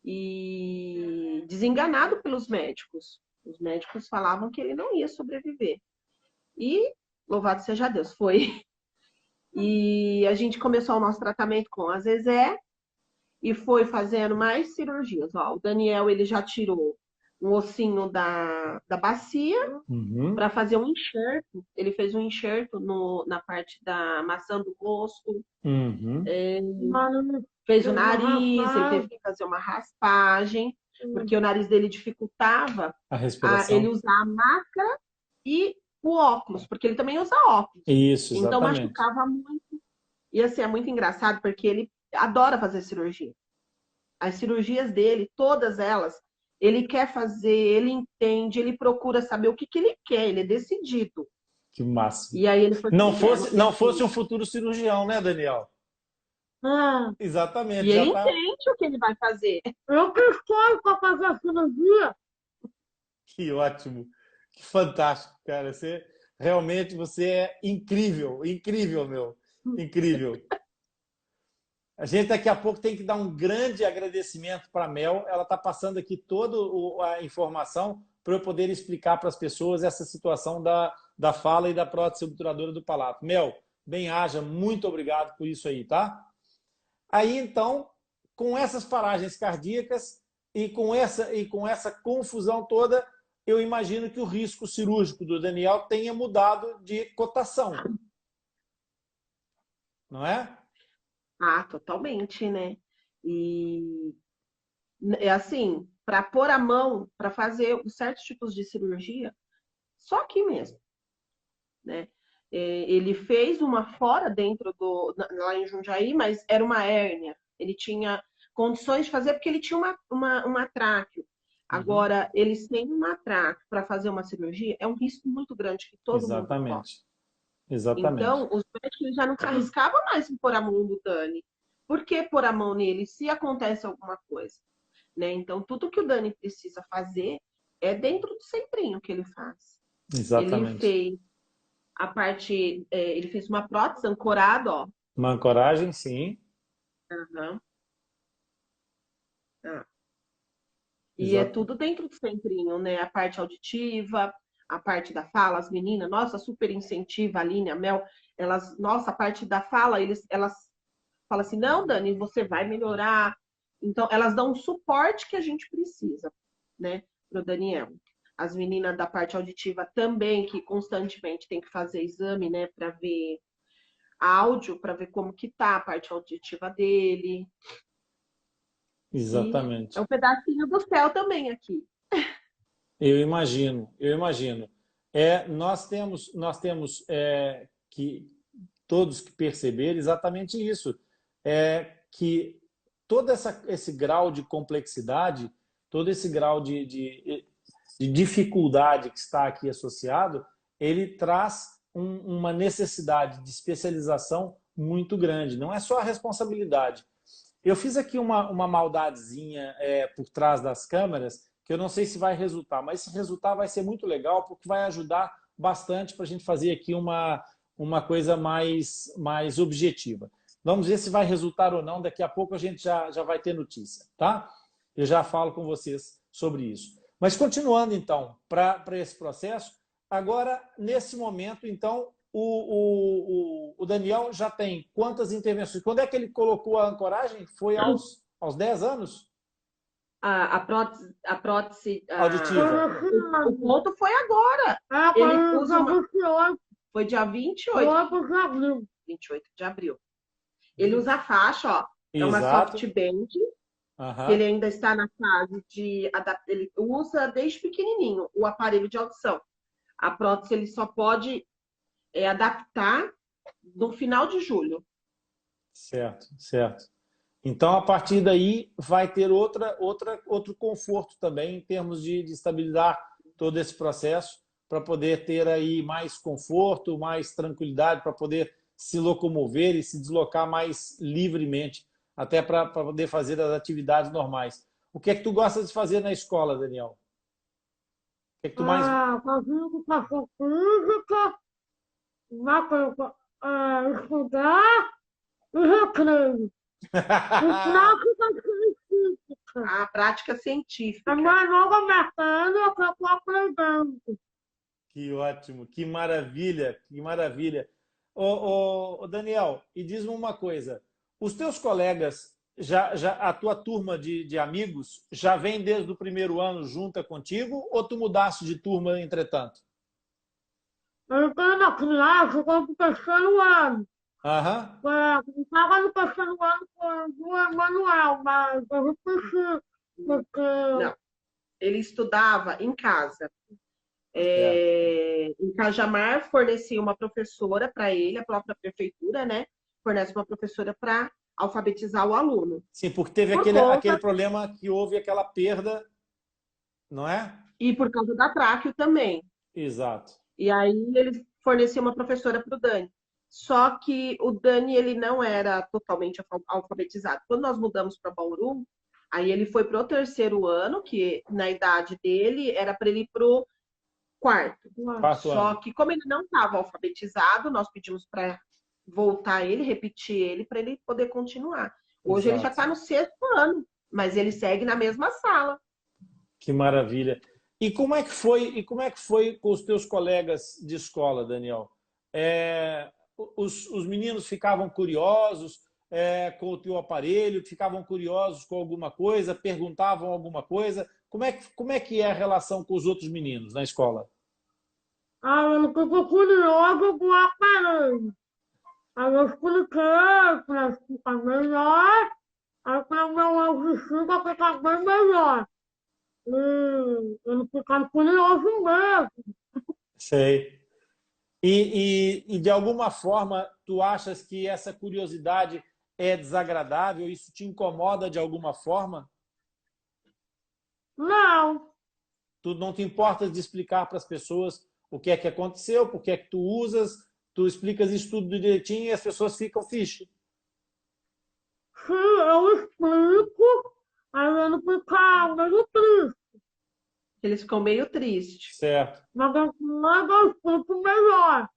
e desenganado pelos médicos. Os médicos falavam que ele não ia sobreviver. E, louvado seja Deus, foi. E a gente começou o nosso tratamento com a Zezé e foi fazendo mais cirurgias. Ó, o Daniel, ele já tirou um ossinho da bacia Uhum. para fazer um enxerto. Ele fez um enxerto na parte da maçã do rosto. Uhum. Fez o nariz, ele teve que fazer uma raspagem, porque o nariz dele dificultava A ele respiração. usar a máscara e o óculos, porque ele também usa óculos. Isso, Então exatamente. machucava muito. E assim, é muito engraçado, porque ele adora fazer cirurgia. As cirurgias dele, todas elas, ele quer fazer, ele entende, ele procura saber o que ele quer, ele é decidido. Que máximo. E aí ele foi fazendo. Não fosse um futuro cirurgião, né, Daniel? E Exatamente, já ele está. entende o que ele vai fazer. Eu que escolho para fazer a cirurgia. Que ótimo, que fantástico, cara. Você é incrível, incrível, meu, incrível. A gente daqui a pouco tem que dar um grande agradecimento para a Mel. Ela está passando aqui toda a informação para eu poder explicar para as pessoas essa situação da fala e da prótese obturadora do palato. Mel, bem-haja, muito obrigado por isso aí, tá? Aí, então, com essas paragens cardíacas e com essa confusão toda, eu imagino que o risco cirúrgico do Daniel tenha mudado de cotação. Não é? Totalmente, né? E é assim, para pôr a mão, para fazer certos tipos de cirurgia, só aqui mesmo, né? Ele fez uma fora lá em Jundiaí, mas era uma hérnia. Ele tinha condições de fazer porque ele tinha uma tráqueo. Uhum. Agora, eles têm uma tráqueo para fazer uma cirurgia, é um risco muito grande que todo mundo corre. Exatamente. Exatamente. Então, os médicos já não se arriscavam mais em pôr a mão no Dani. Por que pôr a mão nele se acontece alguma coisa? Né? Então, tudo que o Dani precisa fazer é dentro do centrinho que ele faz. Ele Exatamente. fez ele fez uma prótese ancorada, ó. Uma ancoragem, sim. Uhum. E é Exato. tudo dentro do centrinho, né? A parte auditiva, a parte da fala, as meninas, nossa, super incentiva, a Aline, a Mel, nossa, a parte da fala, elas falam assim, não, Dani, você vai melhorar. Então, elas dão o suporte que a gente precisa, né, pro Daniel. As meninas da parte auditiva também, que constantemente tem que fazer exame, né, para ver áudio, para ver como que tá a parte auditiva dele. E é Exatamente. um pedacinho do céu também aqui. Eu imagino, eu imagino. Nós temos que todos que perceberem exatamente isso, que todo esse grau de complexidade, todo esse grau de dificuldade que está aqui associado, ele traz uma necessidade de especialização muito grande. Não é só a responsabilidade. Eu fiz aqui uma maldadezinha por trás das câmeras, que eu não sei se vai resultar, mas se resultar vai ser muito legal, porque vai ajudar bastante para a gente fazer aqui uma coisa mais objetiva. Vamos ver se vai resultar ou não, daqui a pouco a gente já vai ter notícia, tá? Eu já falo com vocês sobre isso. Mas continuando, então, para esse processo, agora, nesse momento, então, o Daniel já tem quantas intervenções? Quando é que ele colocou a ancoragem? Foi aos 10 anos? A prótese Auditiva. o ponto foi agora. Ele usa foi dia 28 de abril. Ele usa a faixa, ó. É uma Exato. soft band. Uhum. Ele ainda está na fase de adaptar. Ele usa desde pequenininho o aparelho de audição. A prótese ele só pode adaptar no final de julho. Certo, certo. Então, a partir daí, vai ter outro conforto também, em termos de estabilizar todo esse processo, para poder ter aí mais conforto, mais tranquilidade, para poder se locomover e se deslocar mais livremente, até para poder fazer as atividades normais. O que é que tu gosta de fazer na escola, Daniel? O que é que tu mais... Fazer educação física, estudar e recreio. A prática científica. A mais nova mecânica que eu estou aprendendo. Que ótimo, que maravilha, que maravilha. Ô, Daniel, e diz-me uma coisa, os teus colegas, a tua turma de amigos, já vem desde o primeiro ano junta contigo ou tu mudaste de turma entretanto? Eu entrei na criança quando o terceiro ano. Aham. Estava no terceiro ano com o Emanuel, mas eu repeti, porque... Não, ele estudava em casa. Em Cajamar, fornecia uma professora para ele, a própria prefeitura, né? Fornece uma professora para alfabetizar o aluno. Sim, porque teve aquele problema que houve aquela perda, não é? E por causa da tráqueo também. Exato. E aí ele fornecia uma professora para o Dani. Só que o Dani ele não era totalmente alfabetizado. Quando nós mudamos para Bauru, aí ele foi para o terceiro ano, que na idade dele era para ele ir para o quarto. Só que como ele não estava alfabetizado, nós pedimos para voltar ele, repetir ele, para ele poder continuar. Hoje ele já está no sexto ano, mas ele segue na mesma sala. Que maravilha. E como é que foi com os teus colegas de escola, Daniel? Os meninos ficavam curiosos com o teu aparelho, ficavam curiosos com alguma coisa, perguntavam alguma coisa? Como é que é a relação com os outros meninos na escola? Eu fico curioso com o aparelho. Aí eu expliquei para ficar melhor, aí para o meu audição ficar bem melhor. E ele ficava curioso mesmo. Sei. E de alguma forma, tu achas que essa curiosidade é desagradável? Isso te incomoda de alguma forma? Não. Tu não te importas de explicar para as pessoas o que é que aconteceu, por que é que tu usas, tu explicas isso tudo direitinho e as pessoas ficam fixe. Sim, eu explico, aí ele fica meio triste. Eles ficam meio tristes. Certo. Mas eu explico melhor.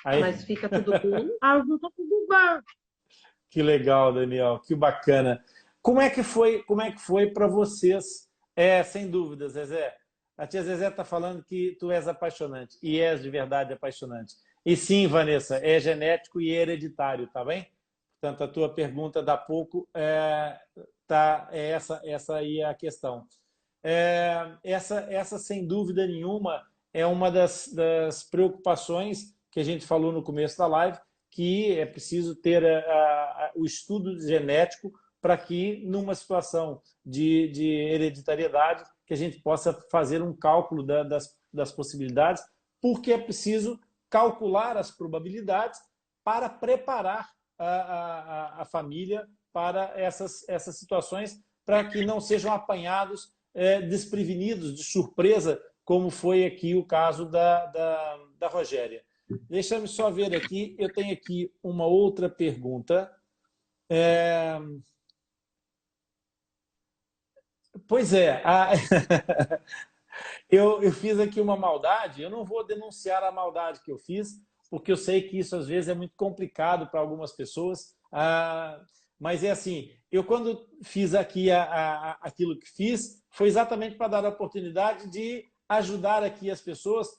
Mas fica tudo bem? Aí fica tudo bem. Que legal, Daniel, que bacana. Como é que foi para vocês? Sem dúvida, Zezé. A tia Zezé está falando que tu és apaixonante, e és de verdade apaixonante. E sim, Vanessa, é genético e hereditário, tá bem? Portanto, a tua pergunta dá pouco, essa aí é a questão. Essa, sem dúvida nenhuma, é uma das preocupações que a gente falou no começo da live, que é preciso ter o estudo genético para que, numa situação de hereditariedade, que a gente possa fazer um cálculo das possibilidades, porque é preciso calcular as probabilidades para preparar a família para essas situações, para que não sejam apanhados desprevenidos, de surpresa, como foi aqui o caso da Rogéria. Deixa-me só ver aqui, eu tenho aqui uma outra pergunta. Pois é, eu fiz aqui uma maldade, eu não vou denunciar a maldade que eu fiz, porque eu sei que isso às vezes é muito complicado para algumas pessoas, mas é assim, eu quando fiz aqui aquilo que fiz, foi exatamente para dar a oportunidade de ajudar aqui as pessoas,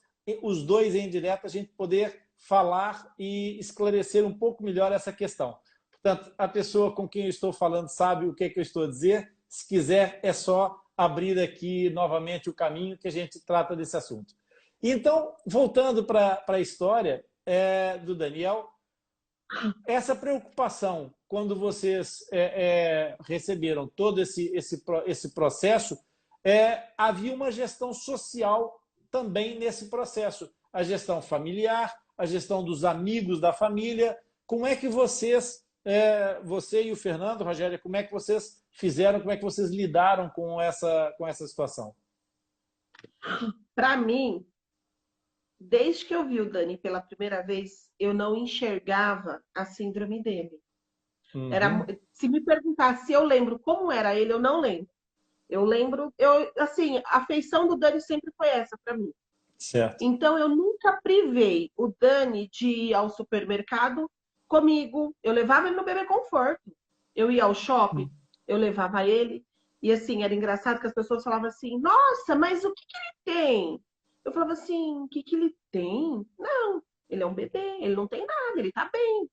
os dois em direto, a gente poder falar e esclarecer um pouco melhor essa questão. Portanto, a pessoa com quem eu estou falando sabe o que é que eu estou a dizer. Se quiser, é só abrir aqui novamente o caminho que a gente trata desse assunto. Então, voltando para a história do Daniel, essa preocupação, quando vocês receberam todo esse processo, havia uma gestão social também nesse processo. A gestão familiar, a gestão dos amigos da família. Como é que vocês, você e o Fernando, Rogéria, como é que vocês fizeram, como é que vocês lidaram com essa situação? Para mim, desde que eu vi o Dani pela primeira vez, eu não enxergava a síndrome dele. Uhum. Se me perguntar se eu lembro como era ele, eu não lembro. Eu lembro, assim, a afeição do Dani sempre foi essa para mim. Certo. Então, eu nunca privei o Dani de ir ao supermercado comigo. Eu levava ele no Bebê Conforto. Eu ia ao shopping, eu levava ele. E, assim, era engraçado que as pessoas falavam assim, nossa, mas o que ele tem? Eu falava assim, o que ele tem? Não, ele é um bebê, ele não tem nada, ele tá bem.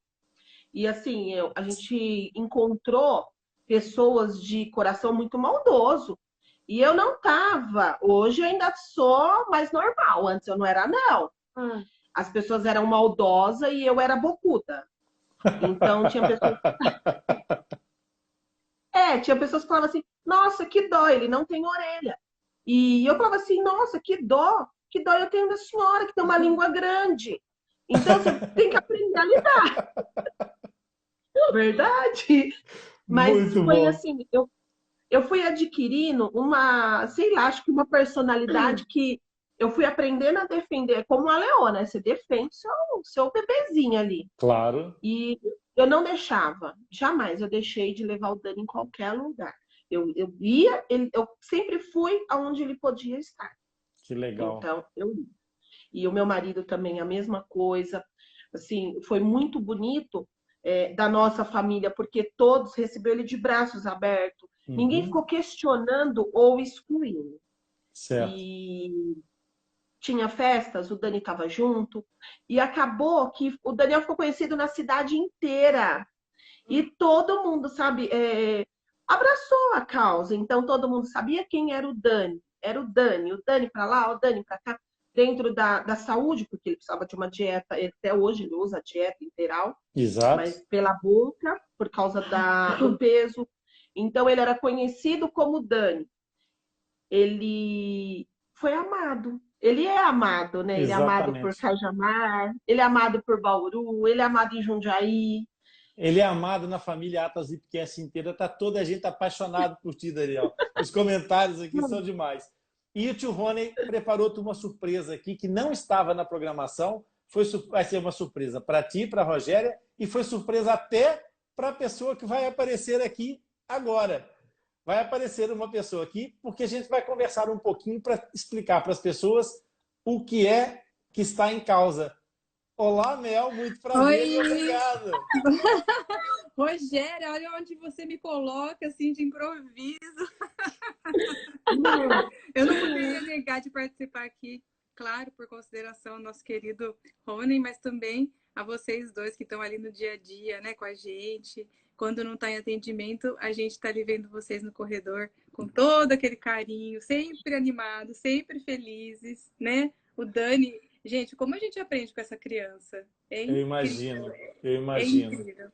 E, assim, a gente encontrou pessoas de coração muito maldoso. E eu não tava. Hoje eu ainda sou mais normal. Antes eu não era, não. As pessoas eram maldosas e eu era bocuda. Então tinha pessoas... tinha pessoas que falavam assim, nossa, que dó, ele não tem orelha. E eu falava assim, nossa, que dó eu tenho da senhora, que tem uma língua grande. Então você tem que aprender a lidar. Verdade? Mas muito foi bom. assim, eu fui adquirindo uma, sei lá, acho que uma personalidade que eu fui aprendendo a defender, como a Leona, você defende seu bebezinho ali. Claro. E eu não deixava, jamais eu deixei de levar o Dani em qualquer lugar. Eu ia, eu sempre fui aonde ele podia estar. Que legal. Então, eu ia. E o meu marido também, a mesma coisa. Assim, foi muito bonito da nossa família, porque todos receberam ele de braços abertos. Uhum. Ninguém ficou questionando ou excluindo. Certo. E tinha festas, o Dani estava junto. E acabou que o Daniel ficou conhecido na cidade inteira. E todo mundo, sabe, abraçou a causa. Então, todo mundo sabia quem era o Dani. Era o Dani para lá, o Dani para cá. Dentro da saúde, porque ele precisava de uma dieta, até hoje ele usa a dieta integral. Exato. Mas pela boca, por causa do peso. Então, ele era conhecido como Dani. Ele foi amado. Ele é amado, né? Ele é amado por Cajamar, ele é amado por Bauru, ele é amado em Jundiaí. Ele é amado na família Atlas Lipcast inteira. Tá toda a gente apaixonada por ti, Daniel. Os comentários aqui são demais. E o tio Rony preparou-te uma surpresa aqui que não estava na programação. Vai ser uma surpresa para ti, para a Rogéria, e foi surpresa até para a pessoa que vai aparecer aqui agora. Vai aparecer uma pessoa aqui, porque a gente vai conversar um pouquinho para explicar para as pessoas o que é que está em causa. Olá, Mel, muito prazer. Oi. Obrigado. Rogéria, olha onde você me coloca, assim, de improviso. Eu não poderia negar de participar aqui, claro, por consideração ao nosso querido Rony, mas também a vocês dois que estão ali no dia a dia, né, com a gente. Quando não está em atendimento, a gente está ali vendo vocês no corredor com todo aquele carinho, sempre animados, sempre felizes, né? O Dani, gente, como a gente aprende com essa criança? Eu imagino. É incrível.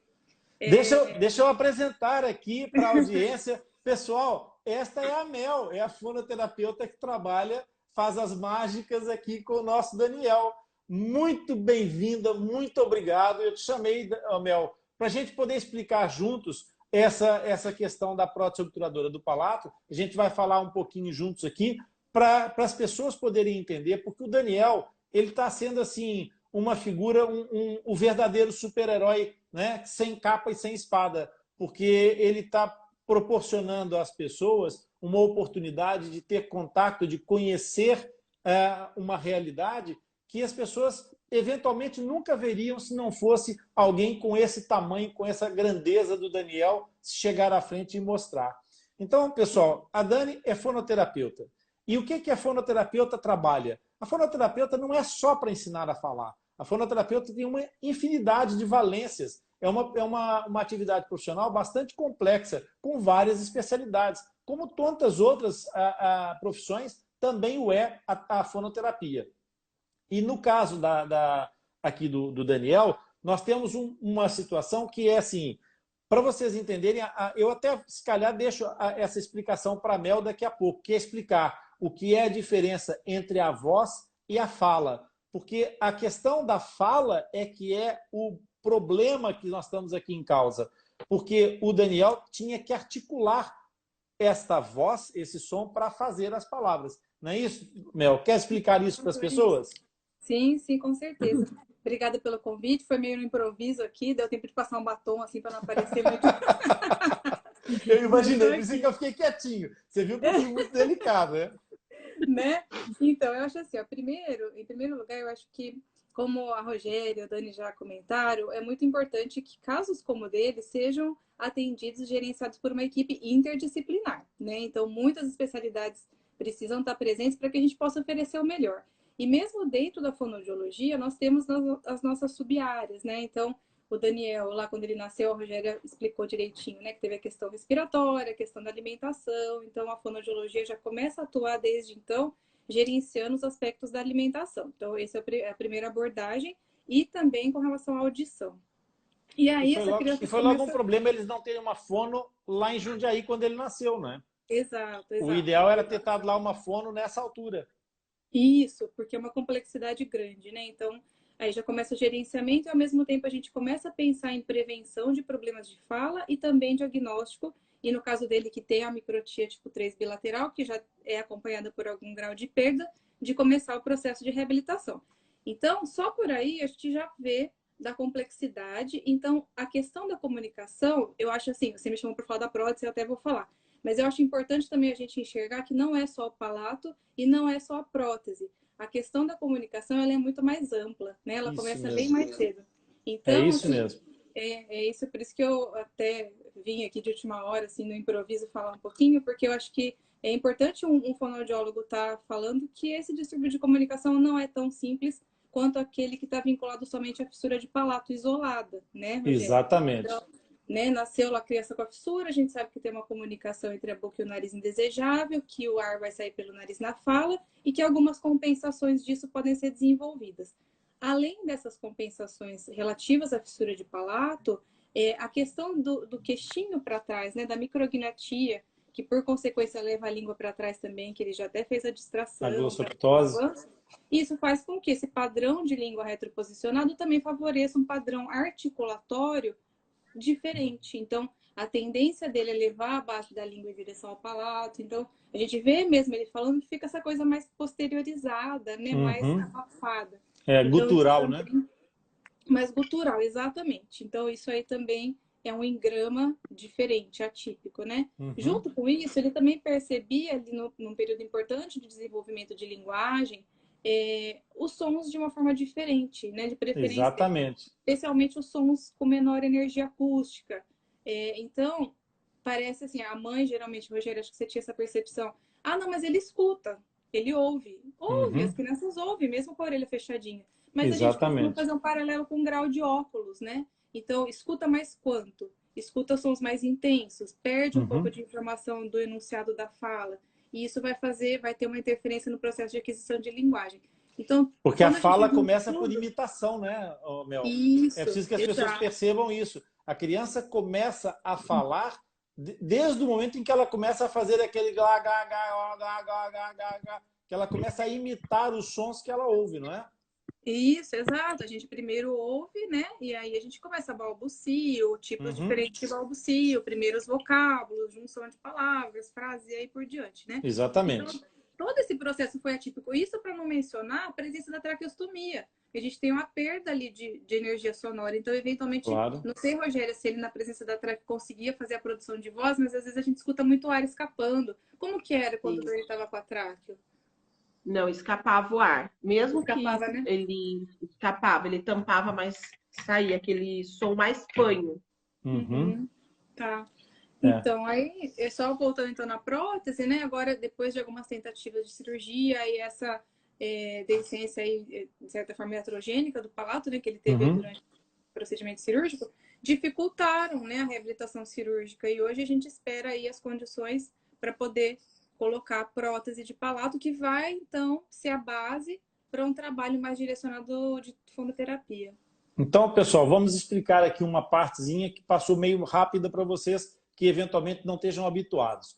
Deixa eu apresentar aqui para a audiência. Pessoal, esta é a Mel, é a fonoterapeuta que trabalha, faz as mágicas aqui com o nosso Daniel. muito bem-vinda, muito obrigado. Eu te chamei, Mel, para a gente poder explicar juntos essa questão da prótese obturadora do palato. A gente vai falar um pouquinho juntos aqui para as pessoas poderem entender, porque o Daniel ele está sendo assim uma figura, o verdadeiro super-herói, né? Sem capa e sem espada, porque ele está proporcionando às pessoas uma oportunidade de ter contato, de conhecer uma realidade que as pessoas eventualmente nunca veriam se não fosse alguém com esse tamanho, com essa grandeza do Daniel chegar à frente e mostrar. Então, pessoal, a Dani é fonoterapeuta. E o que a fonoterapeuta trabalha? A fonoterapeuta não é só para ensinar a falar. A fonoterapeuta tem uma infinidade de valências. É uma atividade profissional bastante complexa, com várias especialidades. Como tantas outras profissões, também o é a fonoterapia. E no caso aqui do Daniel, nós temos uma situação que é assim, para vocês entenderem, eu até, se calhar, deixo essa explicação para a Mel daqui a pouco, que é explicar o que é a diferença entre a voz e a fala. Porque a questão da fala é que é o problema que nós estamos aqui em causa. Porque o Daniel tinha que articular esta voz, esse som, para fazer as palavras. Não é isso, Mel? Quer explicar isso para as pessoas? Sim, sim, com certeza. Obrigada pelo convite. Foi meio no improviso aqui, deu tempo de passar um batom assim para não aparecer muito. Eu imaginei, por isso que eu fiquei quietinho. Você viu que eu fui muito delicado, né? Então, eu acho assim, ó, em primeiro lugar, eu acho que, como a Rogéria e a Dani já comentaram, é muito importante que casos como o dele sejam atendidos e gerenciados por uma equipe interdisciplinar, né? Então, muitas especialidades precisam estar presentes para que a gente possa oferecer o melhor. E mesmo dentro da fonoaudiologia, nós temos as nossas sub-áreas, né? Então, o Daniel, lá quando ele nasceu, a Rogéria explicou direitinho, né? Que teve a questão respiratória, a questão da alimentação. Então, a fonoaudiologia já começa a atuar desde então, gerenciando os aspectos da alimentação. Então, essa é a primeira abordagem. E também com relação à audição. E aí, e foi logo um problema eles não terem uma fono lá em Jundiaí quando ele nasceu, né? Exato. O ideal era ter estado lá uma fono nessa altura. Isso, porque é uma complexidade grande, né? Então, aí já começa o gerenciamento e, ao mesmo tempo, a gente começa a pensar em prevenção de problemas de fala e também diagnóstico. E no caso dele, que tem a microtia tipo 3 bilateral, que já é acompanhada por algum grau de perda, de começar o processo de reabilitação. Então, só por aí a gente já vê da complexidade. Então, a questão da comunicação, eu acho assim, você me chamou para falar da prótese, eu até vou falar. Mas eu acho importante também a gente enxergar que não é só o palato e não é só a prótese. A questão da comunicação ela é muito mais ampla, né? Ela começa bem mais cedo. Então, é isso mesmo. É isso, por isso que eu até vim aqui de última hora, assim, no improviso, falar um pouquinho, porque eu acho que é importante um fonoaudiólogo estar falando que esse distúrbio de comunicação não é tão simples quanto aquele que está vinculado somente à fissura de palato isolada, né, Rogério? Exatamente. Então, né, nasceu a criança com a fissura, a gente sabe que tem uma comunicação entre a boca e o nariz indesejável, que o ar vai sair pelo nariz na fala e que algumas compensações disso podem ser desenvolvidas. Além dessas compensações relativas à fissura de palato, a questão do queixinho para trás, né, da micrognatia, que por consequência leva a língua para trás também, que ele já até fez a distração. A glossoptose. Isso faz com que esse padrão de língua retroposicionado também favoreça um padrão articulatório diferente. Então, a tendência dele é levar a base da língua em direção ao palato. Então, a gente vê mesmo ele falando que fica essa coisa mais posteriorizada, né? Mais abafada. Então, gutural, também, né? Mais gutural, exatamente. Então, isso aí também é um engrama diferente, atípico, né? Junto com isso, ele também percebia ali num período importante de desenvolvimento de linguagem, os sons de uma forma diferente, né? De preferência. Exatamente. Especialmente os sons com menor energia acústica. Então, parece assim, a mãe, geralmente, Rogério, acho que você tinha essa percepção. Ah, não, mas ele escuta, ele ouve. Ouve, as crianças ouvem, mesmo com a orelha fechadinha. Mas a gente costuma fazer um paralelo com um grau de óculos, né? Então, escuta mais quanto? Escuta sons mais intensos, perde um pouco de informação do enunciado da fala. E isso vai ter uma interferência no processo de aquisição de linguagem. Então, porque a fala começa por imitação, né, Mel? Isso, é preciso que as pessoas percebam isso. A criança começa a falar desde o momento em que ela começa a fazer aquele gá, gá, gá, gá, gá, gá, gá, gá, que ela começa a imitar os sons que ela ouve, não é? Isso, exato. A gente primeiro ouve, né? E aí a gente começa a balbucio, tipos diferentes de balbucio, primeiros vocábulos, junção de palavras, frases e aí por diante, né? Então, Exatamente. todo esse processo foi atípico. Isso para não mencionar a presença da traqueostomia. A gente tem uma perda ali de energia sonora. Então, eventualmente, Claro. não sei, Rogério, se ele na presença da traque conseguia fazer a produção de voz, mas às vezes a gente escuta muito ar escapando. Como que era quando ele estava com a traque? Não, escapava o ar. Mesmo Escapava, que né? ele escapava, ele tampava, mas saía aquele som mais fanho. Tá. É. Então, aí, é só voltando então na prótese, né? Agora, depois de algumas tentativas de cirurgia e essa deficiência aí, de certa forma, iatrogênica do palato, né? Que ele teve durante o procedimento cirúrgico, dificultaram, né, a reabilitação cirúrgica. E hoje a gente espera aí as condições para poder colocar prótese de palato, que vai, então, ser a base para um trabalho mais direcionado de fonoterapia. Então, pessoal, vamos explicar aqui uma partezinha que passou meio rápida para vocês que eventualmente não estejam habituados.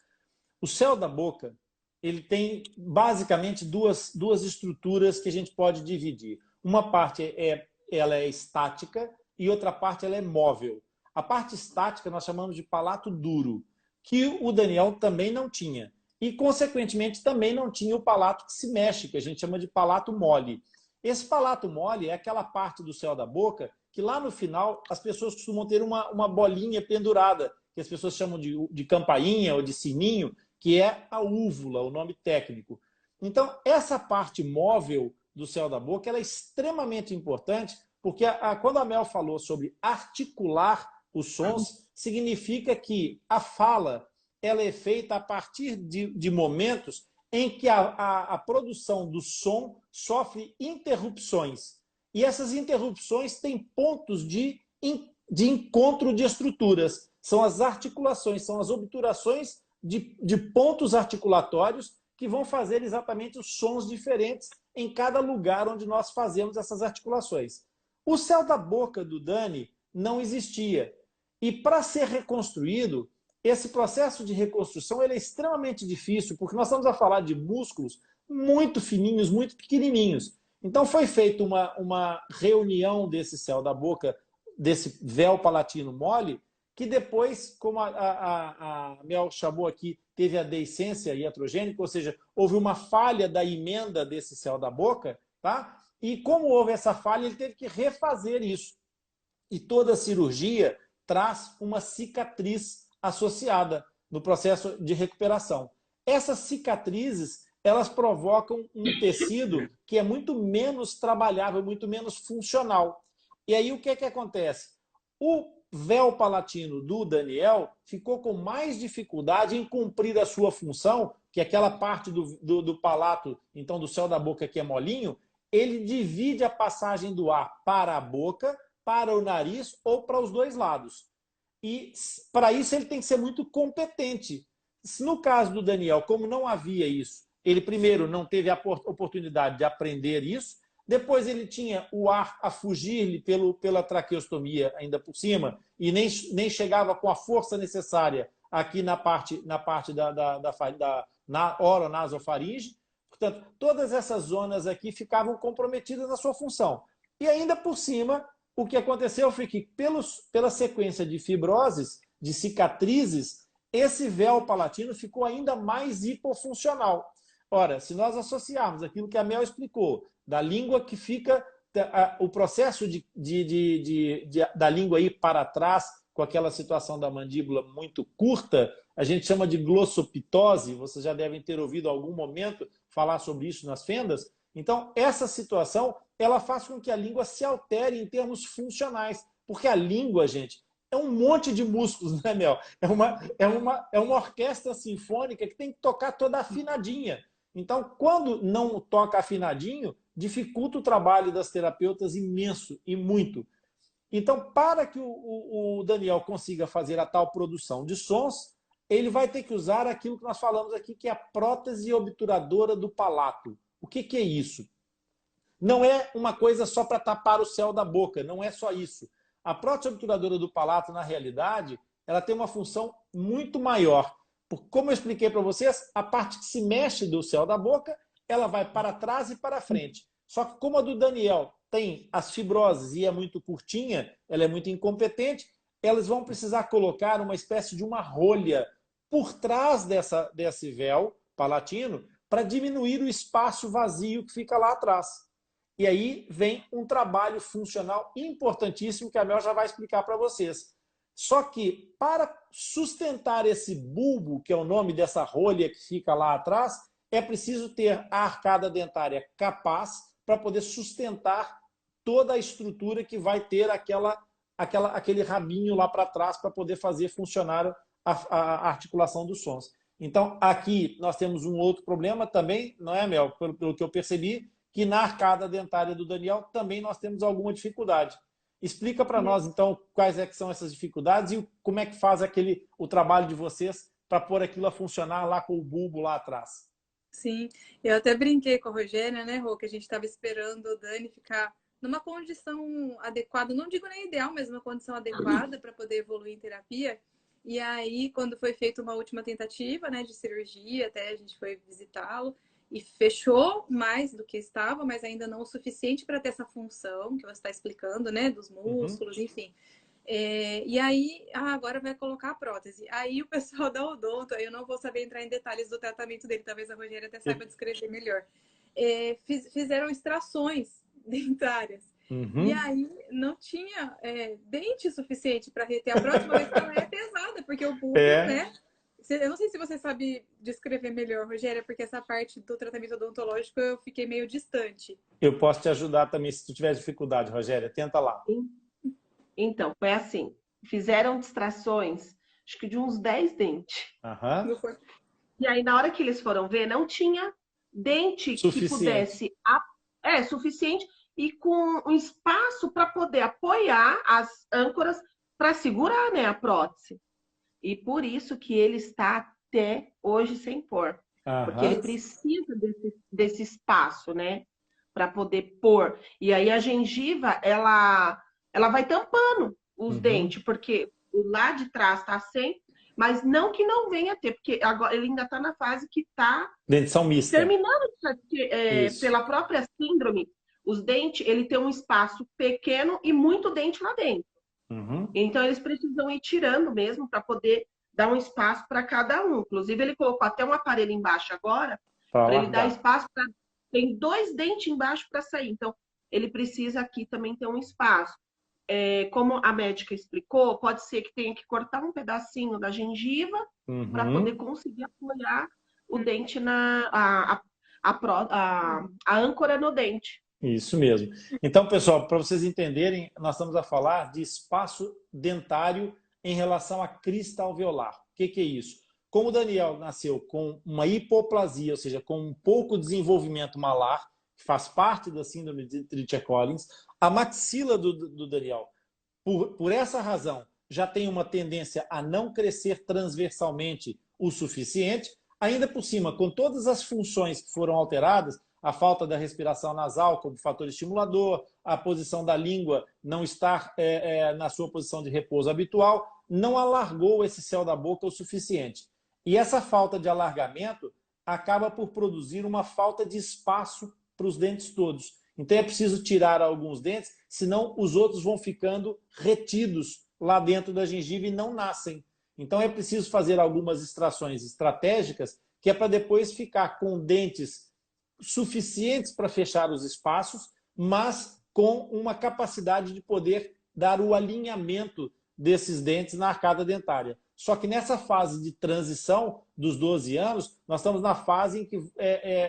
O céu da boca, ele tem basicamente duas estruturas que a gente pode dividir. Uma parte ela é estática e outra parte ela é móvel. A parte estática nós chamamos de palato duro, que o Daniel também não tinha. E, consequentemente, também não tinha o palato que se mexe, que a gente chama de palato mole. Esse palato mole é aquela parte do céu da boca que lá no final as pessoas costumam ter uma bolinha pendurada, que as pessoas chamam de campainha ou de sininho, que é a úvula, o nome técnico. Então, essa parte móvel do céu da boca ela é extremamente importante, porque quando a Mel falou sobre articular os sons, significa que a fala ela é feita a partir de momentos em que a produção do som sofre interrupções. E essas interrupções têm pontos de encontro de estruturas. São as articulações, são as obturações de pontos articulatórios que vão fazer exatamente os sons diferentes em cada lugar onde nós fazemos essas articulações. O céu da boca do Dani não existia. E para ser reconstruído, esse processo de reconstrução ele é extremamente difícil, porque nós estamos a falar de músculos muito fininhos, muito pequenininhos. Então foi feita uma reunião desse céu da boca, desse véu palatino mole, que depois, como a Mel chamou aqui, teve a deiscência iatrogênica, ou seja, houve uma falha da emenda desse céu da boca, tá? E como houve essa falha, ele teve que refazer isso. E toda cirurgia traz uma cicatriz associada no processo de recuperação. Essas cicatrizes, elas provocam um tecido que é muito menos trabalhável, muito menos funcional. E aí o que acontece? O véu palatino do Daniel ficou com mais dificuldade em cumprir a sua função, que é aquela parte do palato, então do céu da boca que é molinho, ele divide a passagem do ar para a boca, para o nariz ou para os dois lados. E para isso ele tem que ser muito competente. No caso do Daniel, como não havia isso, ele primeiro não teve a oportunidade de aprender isso, depois ele tinha o ar a fugir-lhe pela traqueostomia ainda por cima, e nem chegava com a força necessária aqui na parte na oronasofaringe. Portanto, todas essas zonas aqui ficavam comprometidas na sua função. E ainda por cima, o que aconteceu foi que, pela sequência de fibroses, de cicatrizes, esse véu palatino ficou ainda mais hipofuncional. Ora, se nós associarmos aquilo que a Mel explicou, da língua que fica, o processo da língua ir para trás, com aquela situação da mandíbula muito curta, a gente chama de glossopitose, vocês já devem ter ouvido em algum momento falar sobre isso nas fendas. Então, essa situação, ela faz com que a língua se altere em termos funcionais, porque a língua, gente, é um monte de músculos, né, Mel? É uma orquestra sinfônica que tem que tocar toda afinadinha. Então, quando não toca afinadinho, dificulta o trabalho das terapeutas imenso e muito. Então, para que o Daniel consiga fazer a tal produção de sons, ele vai ter que usar aquilo que nós falamos aqui, que é a prótese obturadora do palato. O que é isso? Não é uma coisa só para tapar o céu da boca, não é só isso. A prótese obturadora do palato, na realidade, ela tem uma função muito maior. Como eu expliquei para vocês, a parte que se mexe do céu da boca, ela vai para trás e para frente. Só que como a do Daniel tem as fibroses e é muito curtinha, ela é muito incompetente, elas vão precisar colocar uma espécie de uma rolha por trás desse véu palatino para diminuir o espaço vazio que fica lá atrás. E aí vem um trabalho funcional importantíssimo que a Mel já vai explicar para vocês. Só que para sustentar esse bulbo, que é o nome dessa rolha que fica lá atrás, é preciso ter a arcada dentária capaz para poder sustentar toda a estrutura que vai ter aquele rabinho lá para trás para poder fazer funcionar a articulação dos sons. Então, aqui nós temos um outro problema também, não é, Mel? Pelo que eu percebi, que na arcada dentária do Daniel também nós temos alguma dificuldade. Explica para nós, então, quais é que são essas dificuldades e como é que faz o trabalho de vocês para pôr aquilo a funcionar lá com o bulbo lá atrás. Sim, eu até brinquei com a Rogéria, né, Rô, que a gente estava esperando o Dani ficar numa condição adequada, não digo nem ideal, mas uma condição adequada para poder evoluir em terapia. E aí, quando foi feita uma última tentativa, né, de cirurgia, até a gente foi visitá-lo e fechou mais do que estava, mas ainda não o suficiente para ter essa função que você está explicando, né, dos músculos, enfim. E aí, agora vai colocar a prótese. Aí o pessoal da odonto, eu não vou saber entrar em detalhes do tratamento dele, talvez a Rogéria até saiba descrever melhor. Fizeram extrações dentárias. E aí não tinha dente suficiente para reter a prótese, mas ela é pesada, porque o bulbo, né? Eu não sei se você sabe descrever melhor, Rogéria, porque essa parte do tratamento odontológico eu fiquei meio distante. Eu posso te ajudar também se tu tiver dificuldade, Rogéria. Tenta lá. Então, foi assim. Fizeram distrações, acho que de uns 10 dentes. E aí, na hora que eles foram ver, não tinha dente que pudesse... suficiente e com um espaço para poder apoiar as âncoras para segurar, né, a prótese. E por isso que ele está até hoje sem pôr. Porque ele precisa desse espaço, né, para poder pôr. E aí a gengiva, ela vai tampando os dentes, porque o lá de trás está sem, mas não que não venha a ter, porque agora ele ainda está na fase que está dentição mista. Terminando, pela própria síndrome, os dentes, ele tem um espaço pequeno e muito dente lá dentro. Então, eles precisam ir tirando mesmo para poder dar um espaço para cada um. Inclusive, ele colocou até um aparelho embaixo agora, para ele dar espaço para... Tem 2 dentes embaixo para sair. Então, ele precisa aqui também ter um espaço. Como a médica explicou, pode ser que tenha que cortar um pedacinho da gengiva para poder conseguir apoiar o dente a âncora no dente. Isso mesmo. Então, pessoal, para vocês entenderem, nós estamos a falar de espaço dentário em relação à crista alveolar. O que é isso? Como o Daniel nasceu com uma hipoplasia, ou seja, com um pouco desenvolvimento malar, que faz parte da síndrome de Treacher-Collins, a maxila do Daniel, por essa razão, já tem uma tendência a não crescer transversalmente o suficiente. Ainda por cima, com todas as funções que foram alteradas, a falta da respiração nasal como fator estimulador, a posição da língua não estar na sua posição de repouso habitual, não alargou esse céu da boca o suficiente. E essa falta de alargamento acaba por produzir uma falta de espaço para os dentes todos. Então é preciso tirar alguns dentes, senão os outros vão ficando retidos lá dentro da gengiva e não nascem. Então é preciso fazer algumas extrações estratégicas, que é para depois ficar com dentes suficientes para fechar os espaços, mas com uma capacidade de poder dar o alinhamento desses dentes na arcada dentária. Só que nessa fase de transição dos 12 anos, nós estamos na fase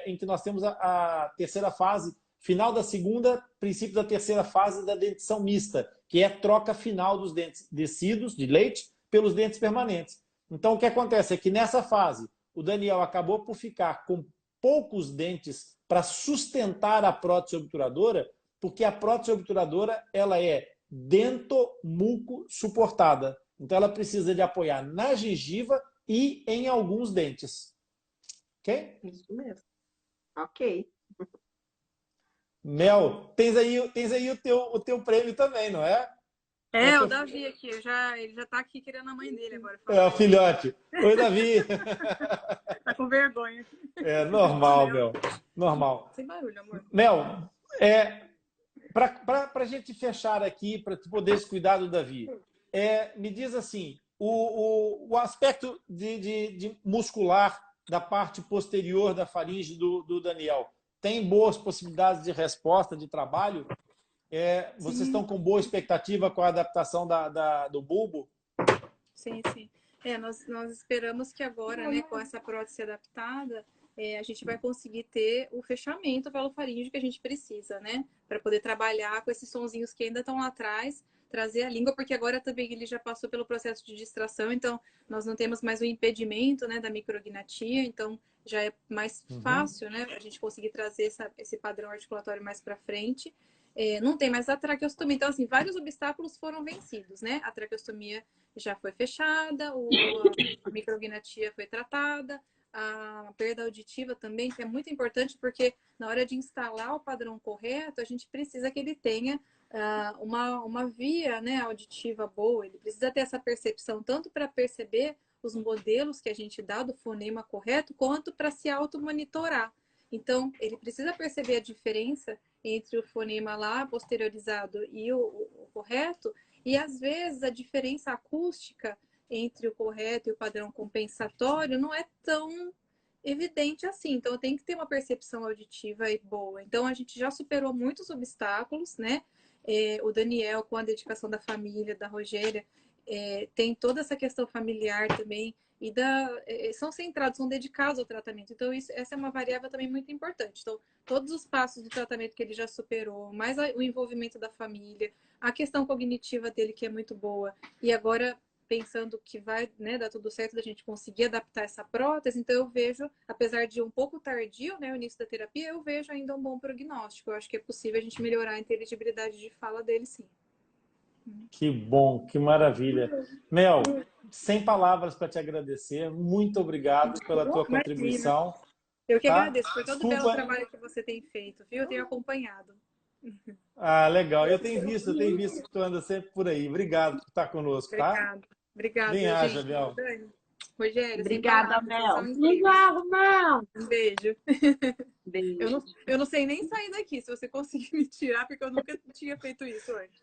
em que nós temos a terceira fase, final da segunda, princípio da terceira fase da dentição mista, que é a troca final dos dentes descidos, de leite, pelos dentes permanentes. Então, o que acontece é que nessa fase, o Daniel acabou por ficar com poucos dentes para sustentar a prótese obturadora, porque a prótese obturadora ela é dentomuco suportada. Então, ela precisa de apoiar na gengiva e em alguns dentes. Ok? Isso mesmo. Ok. Mel, tens aí o teu prêmio também, não é? O Davi aqui, ele já tá aqui querendo a mãe dele agora. O filhote. Oi, Davi. Tá com vergonha. Normal, Mel. Normal. Sem barulho, amor. Mel, Para a gente fechar aqui, para poder cuidar do Davi, me diz assim, o aspecto de muscular da parte posterior da faringe do Daniel tem boas possibilidades de resposta, de trabalho? Vocês estão com boa expectativa com a adaptação do bulbo? Sim, sim. Nós esperamos que agora, né, com essa prótese adaptada, a gente vai conseguir ter o fechamento velofaríngeo que a gente precisa, né? Para poder trabalhar com esses sonzinhos que ainda estão lá atrás, trazer a língua, porque agora também ele já passou pelo processo de distração, então nós não temos mais o impedimento, né, da micrognatia, então já é mais fácil, né, a gente conseguir trazer esse padrão articulatório mais para frente. Não tem mais a traqueostomia. Então, assim, vários obstáculos foram vencidos, né? A traqueostomia já foi fechada, a micrognatia foi tratada, a perda auditiva também, que é muito importante, porque na hora de instalar o padrão correto, a gente precisa que ele tenha uma via, né, auditiva boa. Ele precisa ter essa percepção, tanto para perceber os modelos que a gente dá do fonema correto, quanto para se auto-monitorar. Então, ele precisa perceber a diferença entre o fonema lá posteriorizado e o correto, e às vezes a diferença acústica entre o correto e o padrão compensatório não é tão evidente assim. Então, tem que ter uma percepção auditiva boa. Então, a gente já superou muitos obstáculos, né? O Daniel, com a dedicação da família, da Rogéria, tem toda essa questão familiar também, e são centrados, são dedicados ao tratamento. Então, essa é uma variável também muito importante. Então, todos os passos do tratamento que ele já superou, mais o envolvimento da família, a questão cognitiva dele, que é muito boa, e agora pensando que vai, né, dar tudo certo da gente conseguir adaptar essa prótese, então eu vejo, apesar de um pouco tardio, né, o início da terapia, eu vejo ainda um bom prognóstico. Eu acho que é possível a gente melhorar a inteligibilidade de fala dele, sim. Que bom, que maravilha. Mel, sem palavras para te agradecer. Muito obrigado pela tua contribuição. Eu que tá? agradeço por todo o belo trabalho que você tem feito, viu? Eu tenho acompanhado. Legal. Eu tenho visto que tu anda sempre por aí. Obrigado por estar conosco, tá? Obrigada, Bem haja, Mel. Rogério, obrigada, Mel. Obrigado, Mel. Um beijo. Beijo. Eu não sei nem sair daqui, se você conseguir me tirar, porque eu nunca tinha feito isso antes.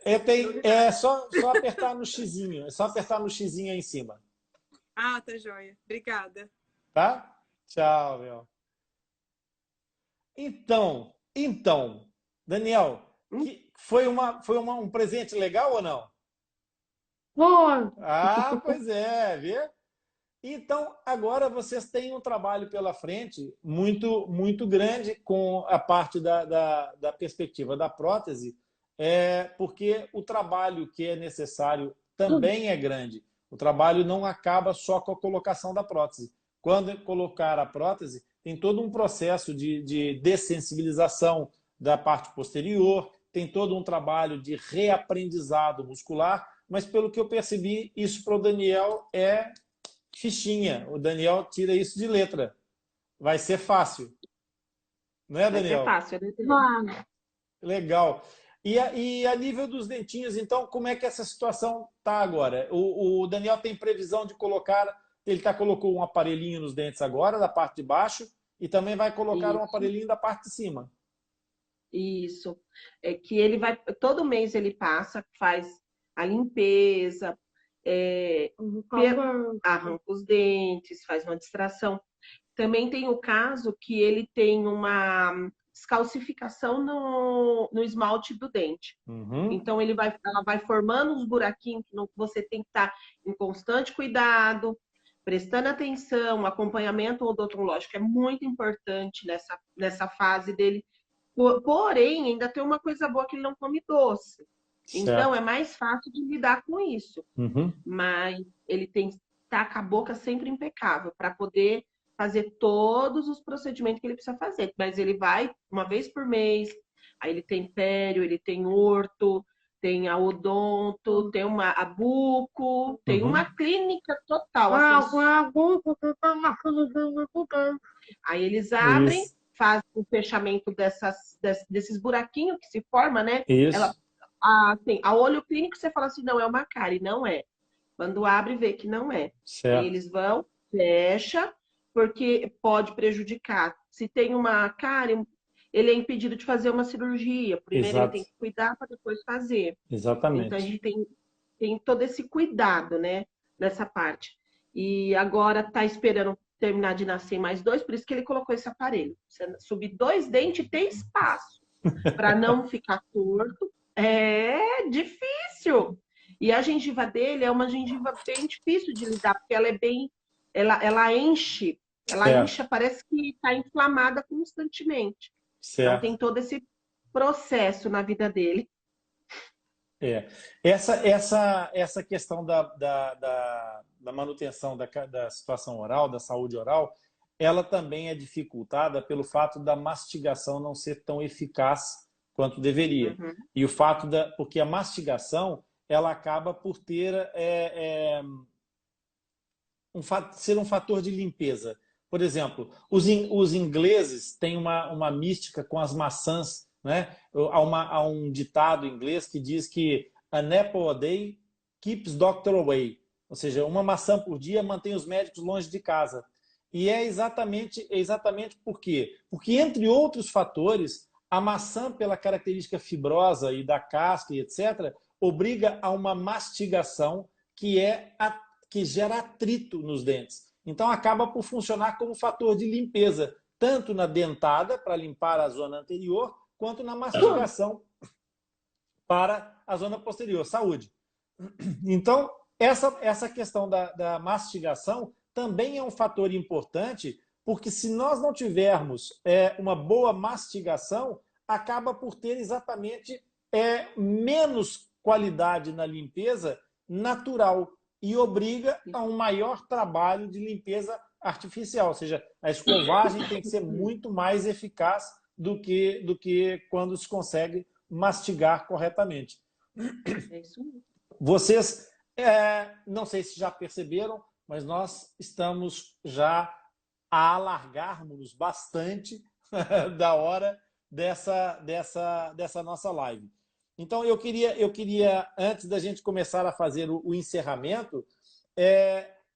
É só apertar no xizinho. É só apertar no xizinho aí em cima. Tá joia. Obrigada. Tá? Tchau, Mel. Então, Daniel, foi um presente legal ou não? Foi. Pois é, vê? Então, agora vocês têm um trabalho pela frente muito, muito grande com a parte da perspectiva da prótese, porque o trabalho que é necessário também é grande. O trabalho não acaba só com a colocação da prótese. Quando colocar a prótese, tem todo um processo de dessensibilização da parte posterior, tem todo um trabalho de reaprendizado muscular, mas pelo que eu percebi, isso para o Daniel é fichinha. O Daniel tira isso de letra. Vai ser fácil. Não é, Daniel? Vai ser fácil. Legal. E a nível dos dentinhos, então, como é que essa situação está agora? O Daniel tem previsão de colocar... Ele colocou um aparelhinho nos dentes agora, da parte de baixo, e também vai colocar um aparelhinho da parte de cima. Isso. É que ele vai... Todo mês ele passa, faz a limpeza, arranca os dentes, faz uma distração. Também tem o caso que ele tem uma descalcificação no esmalte do dente. Então, ela vai formando uns buraquinhos que você tem que estar em constante cuidado, prestando atenção, acompanhamento odontológico é muito importante nessa fase dele. Porém, ainda tem uma coisa boa que ele não come doce. Certo. Então, é mais fácil de lidar com isso. Mas ele tem que estar com a boca sempre impecável para poder fazer todos os procedimentos que ele precisa fazer. Mas ele vai uma vez por mês, aí ele tem pério, ele tem orto, tem a odonto, tem a buco, tem uma clínica total. Aí eles abrem, fazem o fechamento desses buraquinhos que se formam, né? Isso. A olho clínico você fala assim, não, é uma cárie, não é. Quando abre, vê que não é. Certo. Aí eles vão, fecha, porque pode prejudicar. Se tem uma cárie, ele é impedido de fazer uma cirurgia. Primeiro ele Exato. tem que cuidar para depois fazer. Então a Exatamente. gente tem todo esse cuidado, né, nessa parte. E agora está esperando terminar de nascer mais dois, por isso que ele colocou esse aparelho. Você subir 2 dentes tem espaço para não ficar torto. É difícil. E a gengiva dele é uma gengiva bem difícil de lidar, porque ela é bem, ela enche, ela Certo, incha, parece que está inflamada constantemente. Então certo. tem todo esse processo na vida dele. É. Essa questão da manutenção da situação oral, da saúde oral, ela também é dificultada pelo fato da mastigação não ser tão eficaz quanto deveria. Uhum. E o fato porque a mastigação, ela acaba por ter ser um fator de limpeza. Por exemplo, os ingleses têm uma mística com as maçãs, né? Há um ditado inglês que diz que an apple a day keeps doctor away, ou seja, uma maçã por dia mantém os médicos longe de casa. E é exatamente por quê? Porque, entre outros fatores, a maçã, pela característica fibrosa e da casca e etc., obriga a uma mastigação que gera atrito nos dentes. Então, acaba por funcionar como fator de limpeza, tanto na dentada, para limpar a zona anterior, quanto na mastigação para a zona posterior. Saúde. Então, essa questão da mastigação também é um fator importante, porque se nós não tivermos uma boa mastigação, acaba por ter exatamente menos qualidade na limpeza natural e obriga a um maior trabalho de limpeza artificial, ou seja, a escovagem tem que ser muito mais eficaz do que quando se consegue mastigar corretamente. É isso mesmo. Vocês, não sei se já perceberam, mas nós estamos já a alargarmos bastante da hora dessa nossa live. Então, eu queria, antes da gente começar a fazer o encerramento,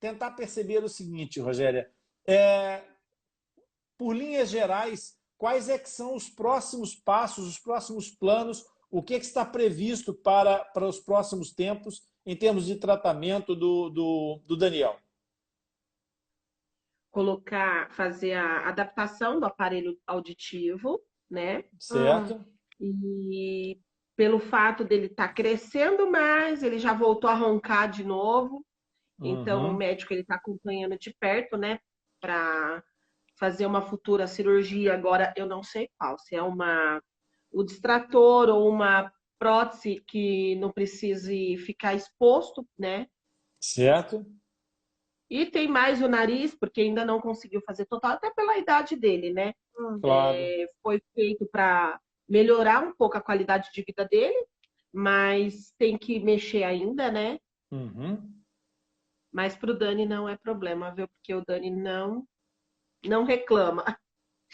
tentar perceber o seguinte, Rogéria. Por linhas gerais, quais que são os próximos passos, os próximos planos, o que está previsto para os próximos tempos em termos de tratamento do Daniel? Fazer a adaptação do aparelho auditivo, né? Certo? E pelo fato dele estar crescendo mais, ele já voltou a roncar de novo. Então, o médico ele está acompanhando de perto, né? Para fazer uma futura cirurgia. Agora, eu não sei qual, se é o distrator ou uma prótese que não precise ficar exposto, né? Certo? E tem mais o nariz, porque ainda não conseguiu fazer total, até pela idade dele, né? Claro. Foi feito para melhorar um pouco a qualidade de vida dele, mas tem que mexer ainda, né? Mas para o Dani não é problema, viu? Porque o Dani não reclama.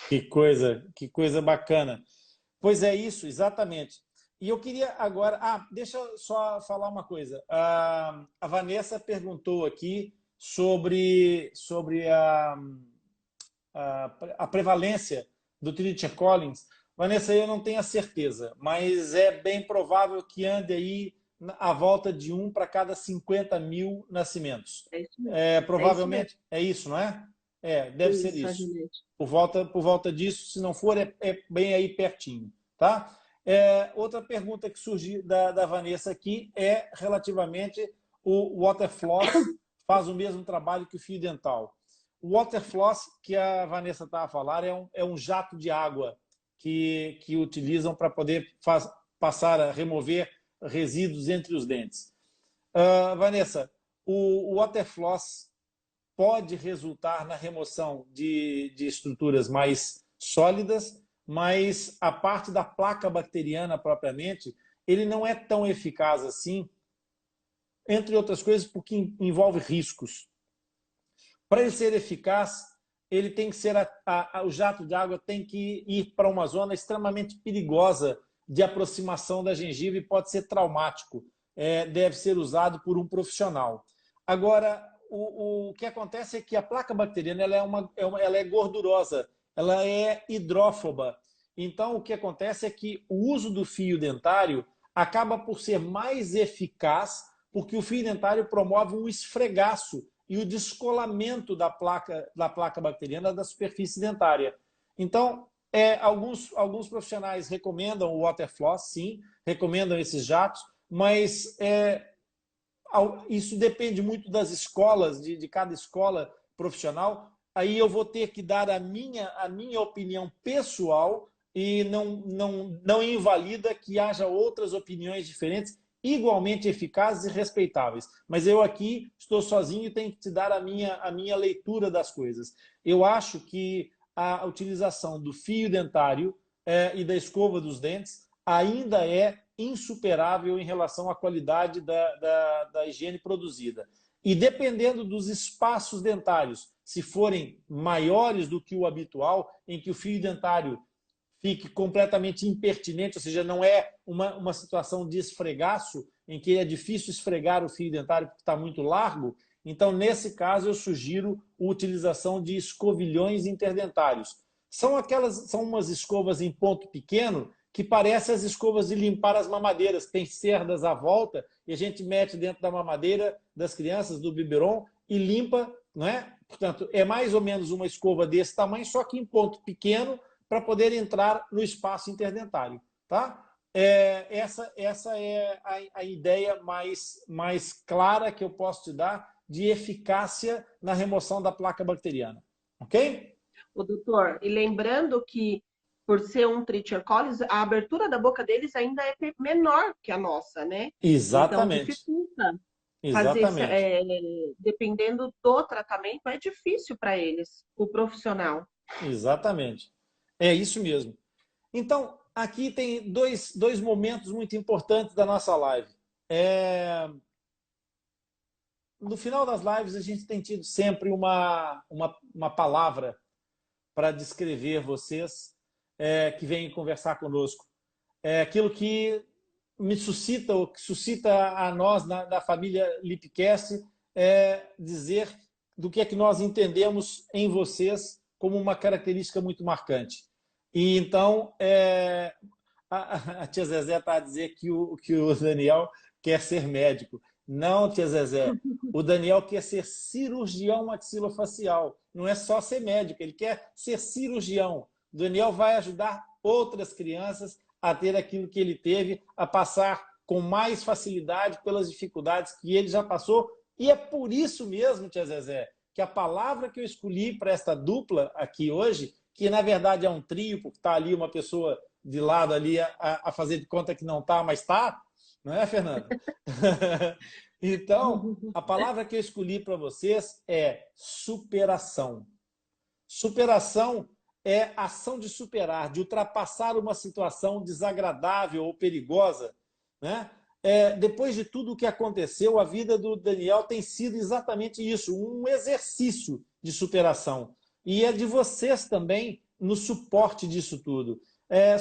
Que coisa bacana. Pois é isso, exatamente. E eu queria agora... deixa eu só falar uma coisa. A Vanessa perguntou aqui sobre a prevalência do Treacher Collins. Vanessa, eu não tenho a certeza, mas é bem provável que ande aí à volta de 1 para cada 50 mil nascimentos. É isso mesmo. Provavelmente é isso, não é? Deve ser isso. Por volta disso, se não for, é bem aí pertinho. Tá? Outra pergunta que surgiu da Vanessa aqui é relativamente o Waterfloss faz o mesmo trabalho que o fio dental. O Waterfloss que a Vanessa estava a falar é um jato de água que utilizam para poder passar a remover resíduos entre os dentes. Vanessa, o Waterfloss pode resultar na remoção de estruturas mais sólidas, mas a parte da placa bacteriana propriamente, ele não é tão eficaz assim, entre outras coisas, porque envolve riscos. Para ele ser eficaz, ele tem que ser o jato de água tem que ir para uma zona extremamente perigosa de aproximação da gengiva e pode ser traumático. Deve ser usado por um profissional. Agora, o que acontece é que a placa bacteriana ela é gordurosa, ela é hidrófoba. Então, o que acontece é que o uso do fio dentário acaba por ser mais eficaz, porque o fio dentário promove um esfregaço e o descolamento da placa bacteriana da superfície dentária. Então, alguns profissionais recomendam o Waterfloss, sim, recomendam esses jatos, mas isso depende muito das escolas, de cada escola profissional. Aí eu vou ter que dar a minha opinião pessoal e não invalida que haja outras opiniões diferentes, igualmente eficazes e respeitáveis. Mas eu aqui estou sozinho e tenho que te dar a minha leitura das coisas. Eu acho que a utilização do fio dentário e da escova dos dentes ainda é insuperável em relação à qualidade da higiene produzida. E dependendo dos espaços dentários, se forem maiores do que o habitual, em que o fio dentário fique completamente impertinente, ou seja, não é uma situação de esfregaço, em que é difícil esfregar o fio dentário porque está muito largo, então, nesse caso, eu sugiro a utilização de escovilhões interdentários. São umas escovas em ponto pequeno que parecem as escovas de limpar as mamadeiras. Tem cerdas à volta e a gente mete dentro da mamadeira das crianças, do biberon, e limpa, não é? Portanto, é mais ou menos uma escova desse tamanho, só que em ponto pequeno, para poder entrar no espaço interdentário. Tá? Essa é a ideia mais clara que eu posso te dar de eficácia na remoção da placa bacteriana. Ok? O doutor, e lembrando que, por ser um trichiocolis, a abertura da boca deles ainda é menor que a nossa, né? Exatamente. Então, dificulta. Exatamente. Dependendo do tratamento, é difícil para eles, o profissional. Exatamente. É isso mesmo. Então, aqui tem dois momentos muito importantes da nossa live. No final das lives, a gente tem tido sempre uma palavra para descrever vocês que vêm conversar conosco. É aquilo que me suscita, ou que suscita a nós, da família Lipcast, dizer do que é que nós entendemos em vocês como uma característica muito marcante. E então, a tia Zezé está a dizer que o Daniel quer ser médico. Não, tia Zezé, o Daniel quer ser cirurgião maxilofacial. Não é só ser médico, ele quer ser cirurgião. O Daniel vai ajudar outras crianças a ter aquilo que ele teve, a passar com mais facilidade pelas dificuldades que ele já passou. E é por isso mesmo, tia Zezé, que a palavra que eu escolhi para esta dupla aqui hoje, que na verdade é um trio, porque está ali uma pessoa de lado ali a fazer de conta que não está, mas está, não é, Fernanda? Então, a palavra que eu escolhi para vocês é superação. Superação é ação de superar, de ultrapassar uma situação desagradável ou perigosa, né? Depois de tudo o que aconteceu, a vida do Daniel tem sido exatamente isso, um exercício de superação. E é de vocês também no suporte disso tudo.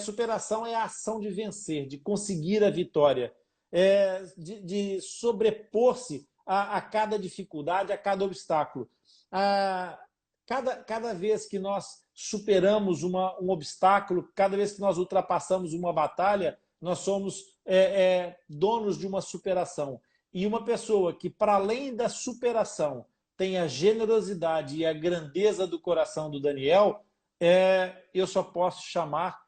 Superação é a ação de vencer, de conseguir a vitória, de sobrepor-se a cada dificuldade, a cada obstáculo. Cada vez que nós superamos um obstáculo, cada vez que nós ultrapassamos uma batalha, nós somos donos de uma superação. E uma pessoa que, para além da superação, tem a generosidade e a grandeza do coração do Daniel, eu só posso chamar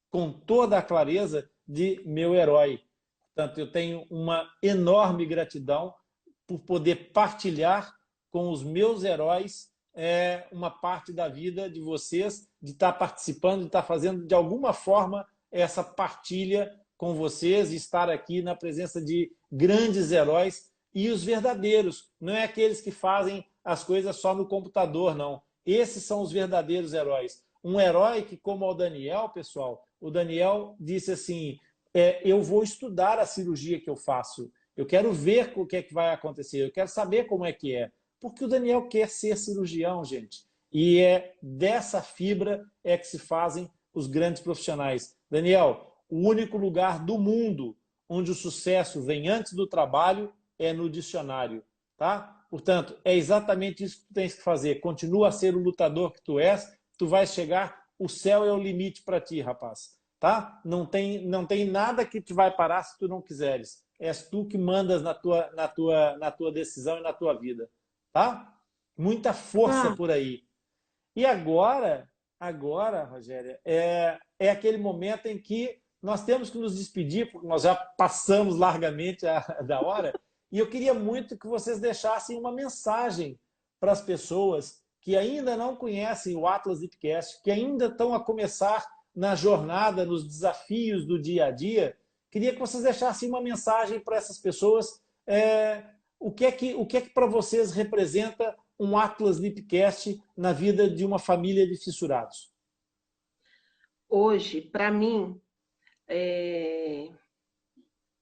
com toda a clareza de meu herói. Portanto, eu tenho uma enorme gratidão por poder partilhar com os meus heróis uma parte da vida de vocês, de estar participando, de estar fazendo de alguma forma essa partilha com vocês e estar aqui na presença de grandes heróis e os verdadeiros, não é aqueles que fazem as coisas só no computador, não. Esses são os verdadeiros heróis. Um herói que, como o Daniel, pessoal, o Daniel disse assim, eu vou estudar a cirurgia que eu faço, eu quero ver o que é que vai acontecer, eu quero saber como é que é. Porque o Daniel quer ser cirurgião, gente. E é dessa fibra que se fazem os grandes profissionais. Daniel, o único lugar do mundo onde o sucesso vem antes do trabalho é no dicionário. Tá? Portanto, é exatamente isso que tu tens que fazer. Continua a ser o lutador que tu és, tu vais chegar o céu é o limite para ti, rapaz. Tá? Não tem nada que te vai parar se tu não quiseres. És tu que mandas na tua decisão e na tua vida. Tá? Muita força Tá. por aí. E agora, Rogéria, é aquele momento em que nós temos que nos despedir, porque nós já passamos largamente da hora, e eu queria muito que vocês deixassem uma mensagem para as pessoas que ainda não conhecem o Atlas Lipcast, que ainda estão a começar na jornada, nos desafios do dia a dia. Queria que vocês deixassem uma mensagem para essas pessoas. O que é que para vocês representa um Atlas Lipcast na vida de uma família de fissurados? Hoje, para mim,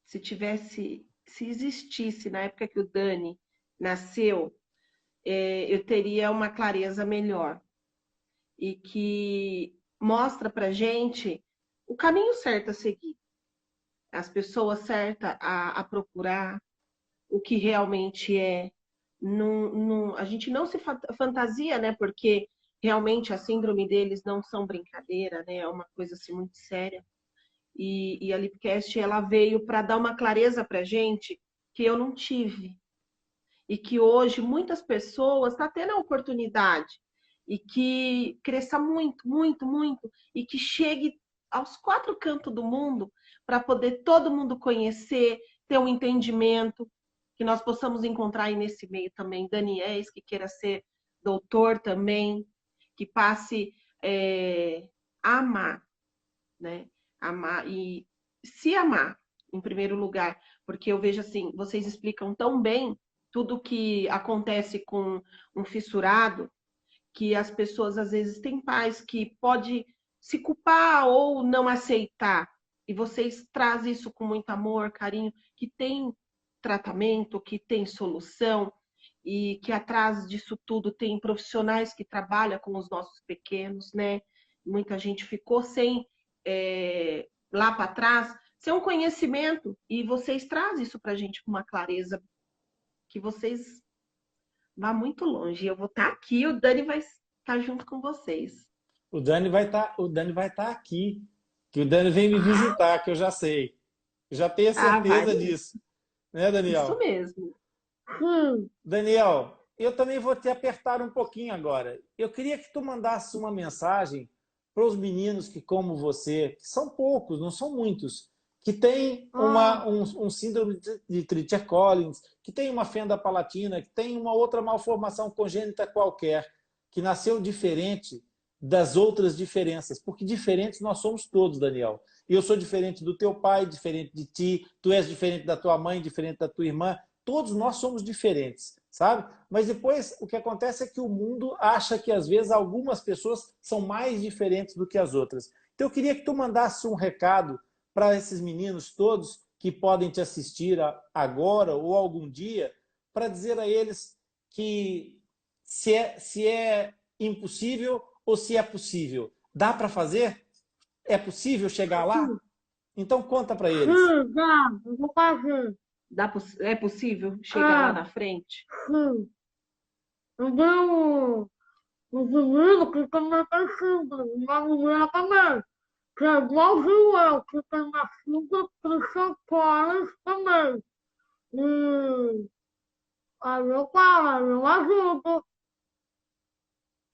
se existisse na época que o Dani nasceu, eu teria uma clareza melhor e que mostra para gente o caminho certo a seguir, as pessoas certas a procurar, o que realmente é. A gente não se fantasia, né? Porque realmente a síndrome deles não são brincadeira, né? É uma coisa assim muito séria. E a Lipcast, ela veio para dar uma clareza para gente que eu não tive. E que hoje muitas pessoas estão tendo a oportunidade. E que cresça muito, muito, muito. E que chegue aos 4 cantos do mundo para poder todo mundo conhecer, ter um entendimento, que nós possamos encontrar aí nesse meio também Daniéis, que queira ser doutor também, que passe a amar, né? Amar e se amar, em primeiro lugar, porque eu vejo assim, vocês explicam tão bem tudo que acontece com um fissurado, que as pessoas às vezes têm pais que pode se culpar ou não aceitar, e vocês trazem isso com muito amor, carinho, que tem tratamento, que tem solução, e que atrás disso tudo tem profissionais que trabalham com os nossos pequenos, né? Muita gente ficou sem, lá para trás, sem um conhecimento, e vocês trazem isso para a gente com uma clareza, que vocês vão muito longe. Eu vou estar aqui, o Dani vai estar junto com vocês. O Dani vai estar aqui, que o Dani vem me visitar, que eu já sei. Eu já tenho certeza disso. Né, Daniel? Isso mesmo. Daniel, eu também vou te apertar um pouquinho agora. Eu queria que tu mandasse uma mensagem para os meninos que, como você, que são poucos, não são muitos, que têm um síndrome de Treacher-Collins, que tem uma fenda palatina, que tem uma outra malformação congênita qualquer, que nasceu diferente das outras diferenças, porque diferentes nós somos todos, Daniel. Eu sou diferente do teu pai, diferente de ti, tu és diferente da tua mãe, diferente da tua irmã, todos nós somos diferentes, sabe? Mas depois o que acontece é que o mundo acha que às vezes algumas pessoas são mais diferentes do que as outras. Então eu queria que tu mandasse um recado para esses meninos todos que podem te assistir agora ou algum dia, para dizer a eles que se é impossível ou se é possível. Dá para fazer? É possível chegar lá? Então conta para eles. Dá, eu vou fazer. É possível chegar lá na frente? Então, o menino que também tem síndrome, uma menina também, que é igualzinho eu, que tem uma síndrome Treacher-Collins também. E aí eu falo, eu ajudo.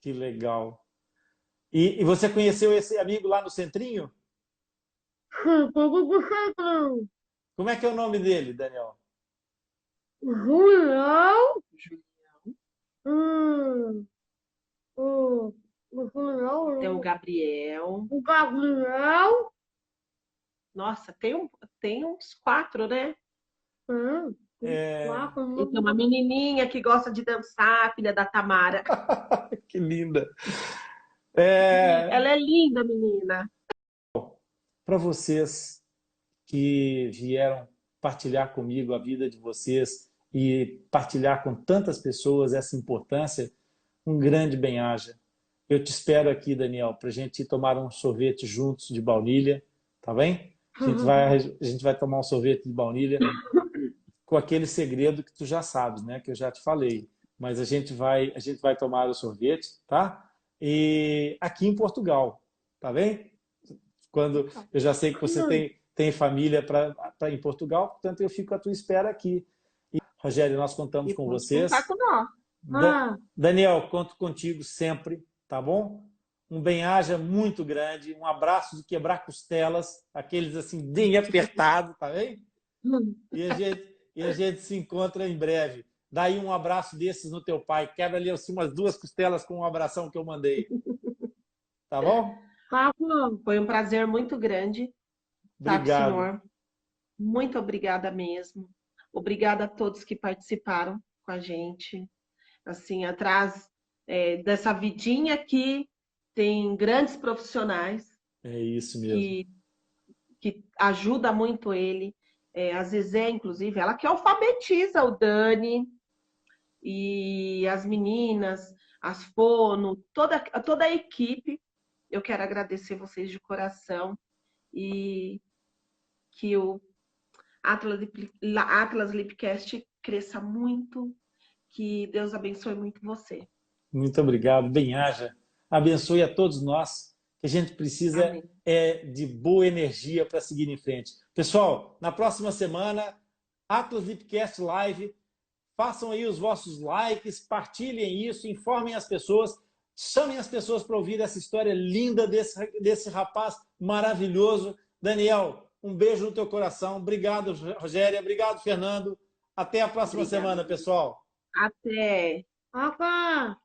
Que legal. E você conheceu esse amigo lá no Centrinho? Sim, tudo de centrinho. Como é que é o nome dele, Daniel? Julião. O Julião. Tem o Gabriel. O Gabriel. Nossa, tem uns 4, né? E tem uma menininha que gosta de dançar, filha da Tamara. Que linda. Ela é linda, menina. Para vocês que vieram partilhar comigo a vida de vocês e partilhar com tantas pessoas essa importância, um grande bem-aja. Eu te espero aqui, Daniel, para a gente ir tomar um sorvete juntos de baunilha, tá bem? A gente vai tomar um sorvete de baunilha com aquele segredo que tu já sabes, né? Que eu já te falei. Mas a gente vai tomar o sorvete, tá? E aqui em Portugal. tá bem? Quando eu já sei que você tem família em Portugal, portanto eu fico à tua espera aqui. E, Rogério, nós contamos E com pode vocês. contar com nós. Ah, Daniel, conto contigo sempre, tá bom? Um bem-aja muito grande, um abraço de quebrar costelas, aqueles assim bem apertados, tá bem? E a gente se encontra em breve. Dá aí um abraço desses no teu pai, quebra ali assim, umas 2 costelas com um abração que eu mandei. Tá bom? Foi um prazer muito grande estar com o Obrigado. senhor. Muito obrigada mesmo. Obrigada a todos que participaram com a gente. Assim, atrás dessa vidinha aqui, tem grandes profissionais É isso mesmo. que ajuda muito ele. A Zezé, inclusive, ela que alfabetiza o Dani e as meninas, as fono, toda a equipe. Eu quero agradecer vocês de coração e que o Atlas Lipcast cresça muito, que Deus abençoe muito você. Muito obrigado. Bem-aja. Abençoe a todos nós, que a gente precisa Amém. de boa energia para seguir em frente. Pessoal, na próxima semana, Atlas Lipcast Live. Façam aí os vossos likes, partilhem isso, informem as pessoas, chamem as pessoas para ouvir essa história linda desse rapaz maravilhoso. Daniel, um beijo no teu coração. Obrigado, Rogéria. Obrigado, Fernando. Até a próxima semana, pessoal. Até. Papa!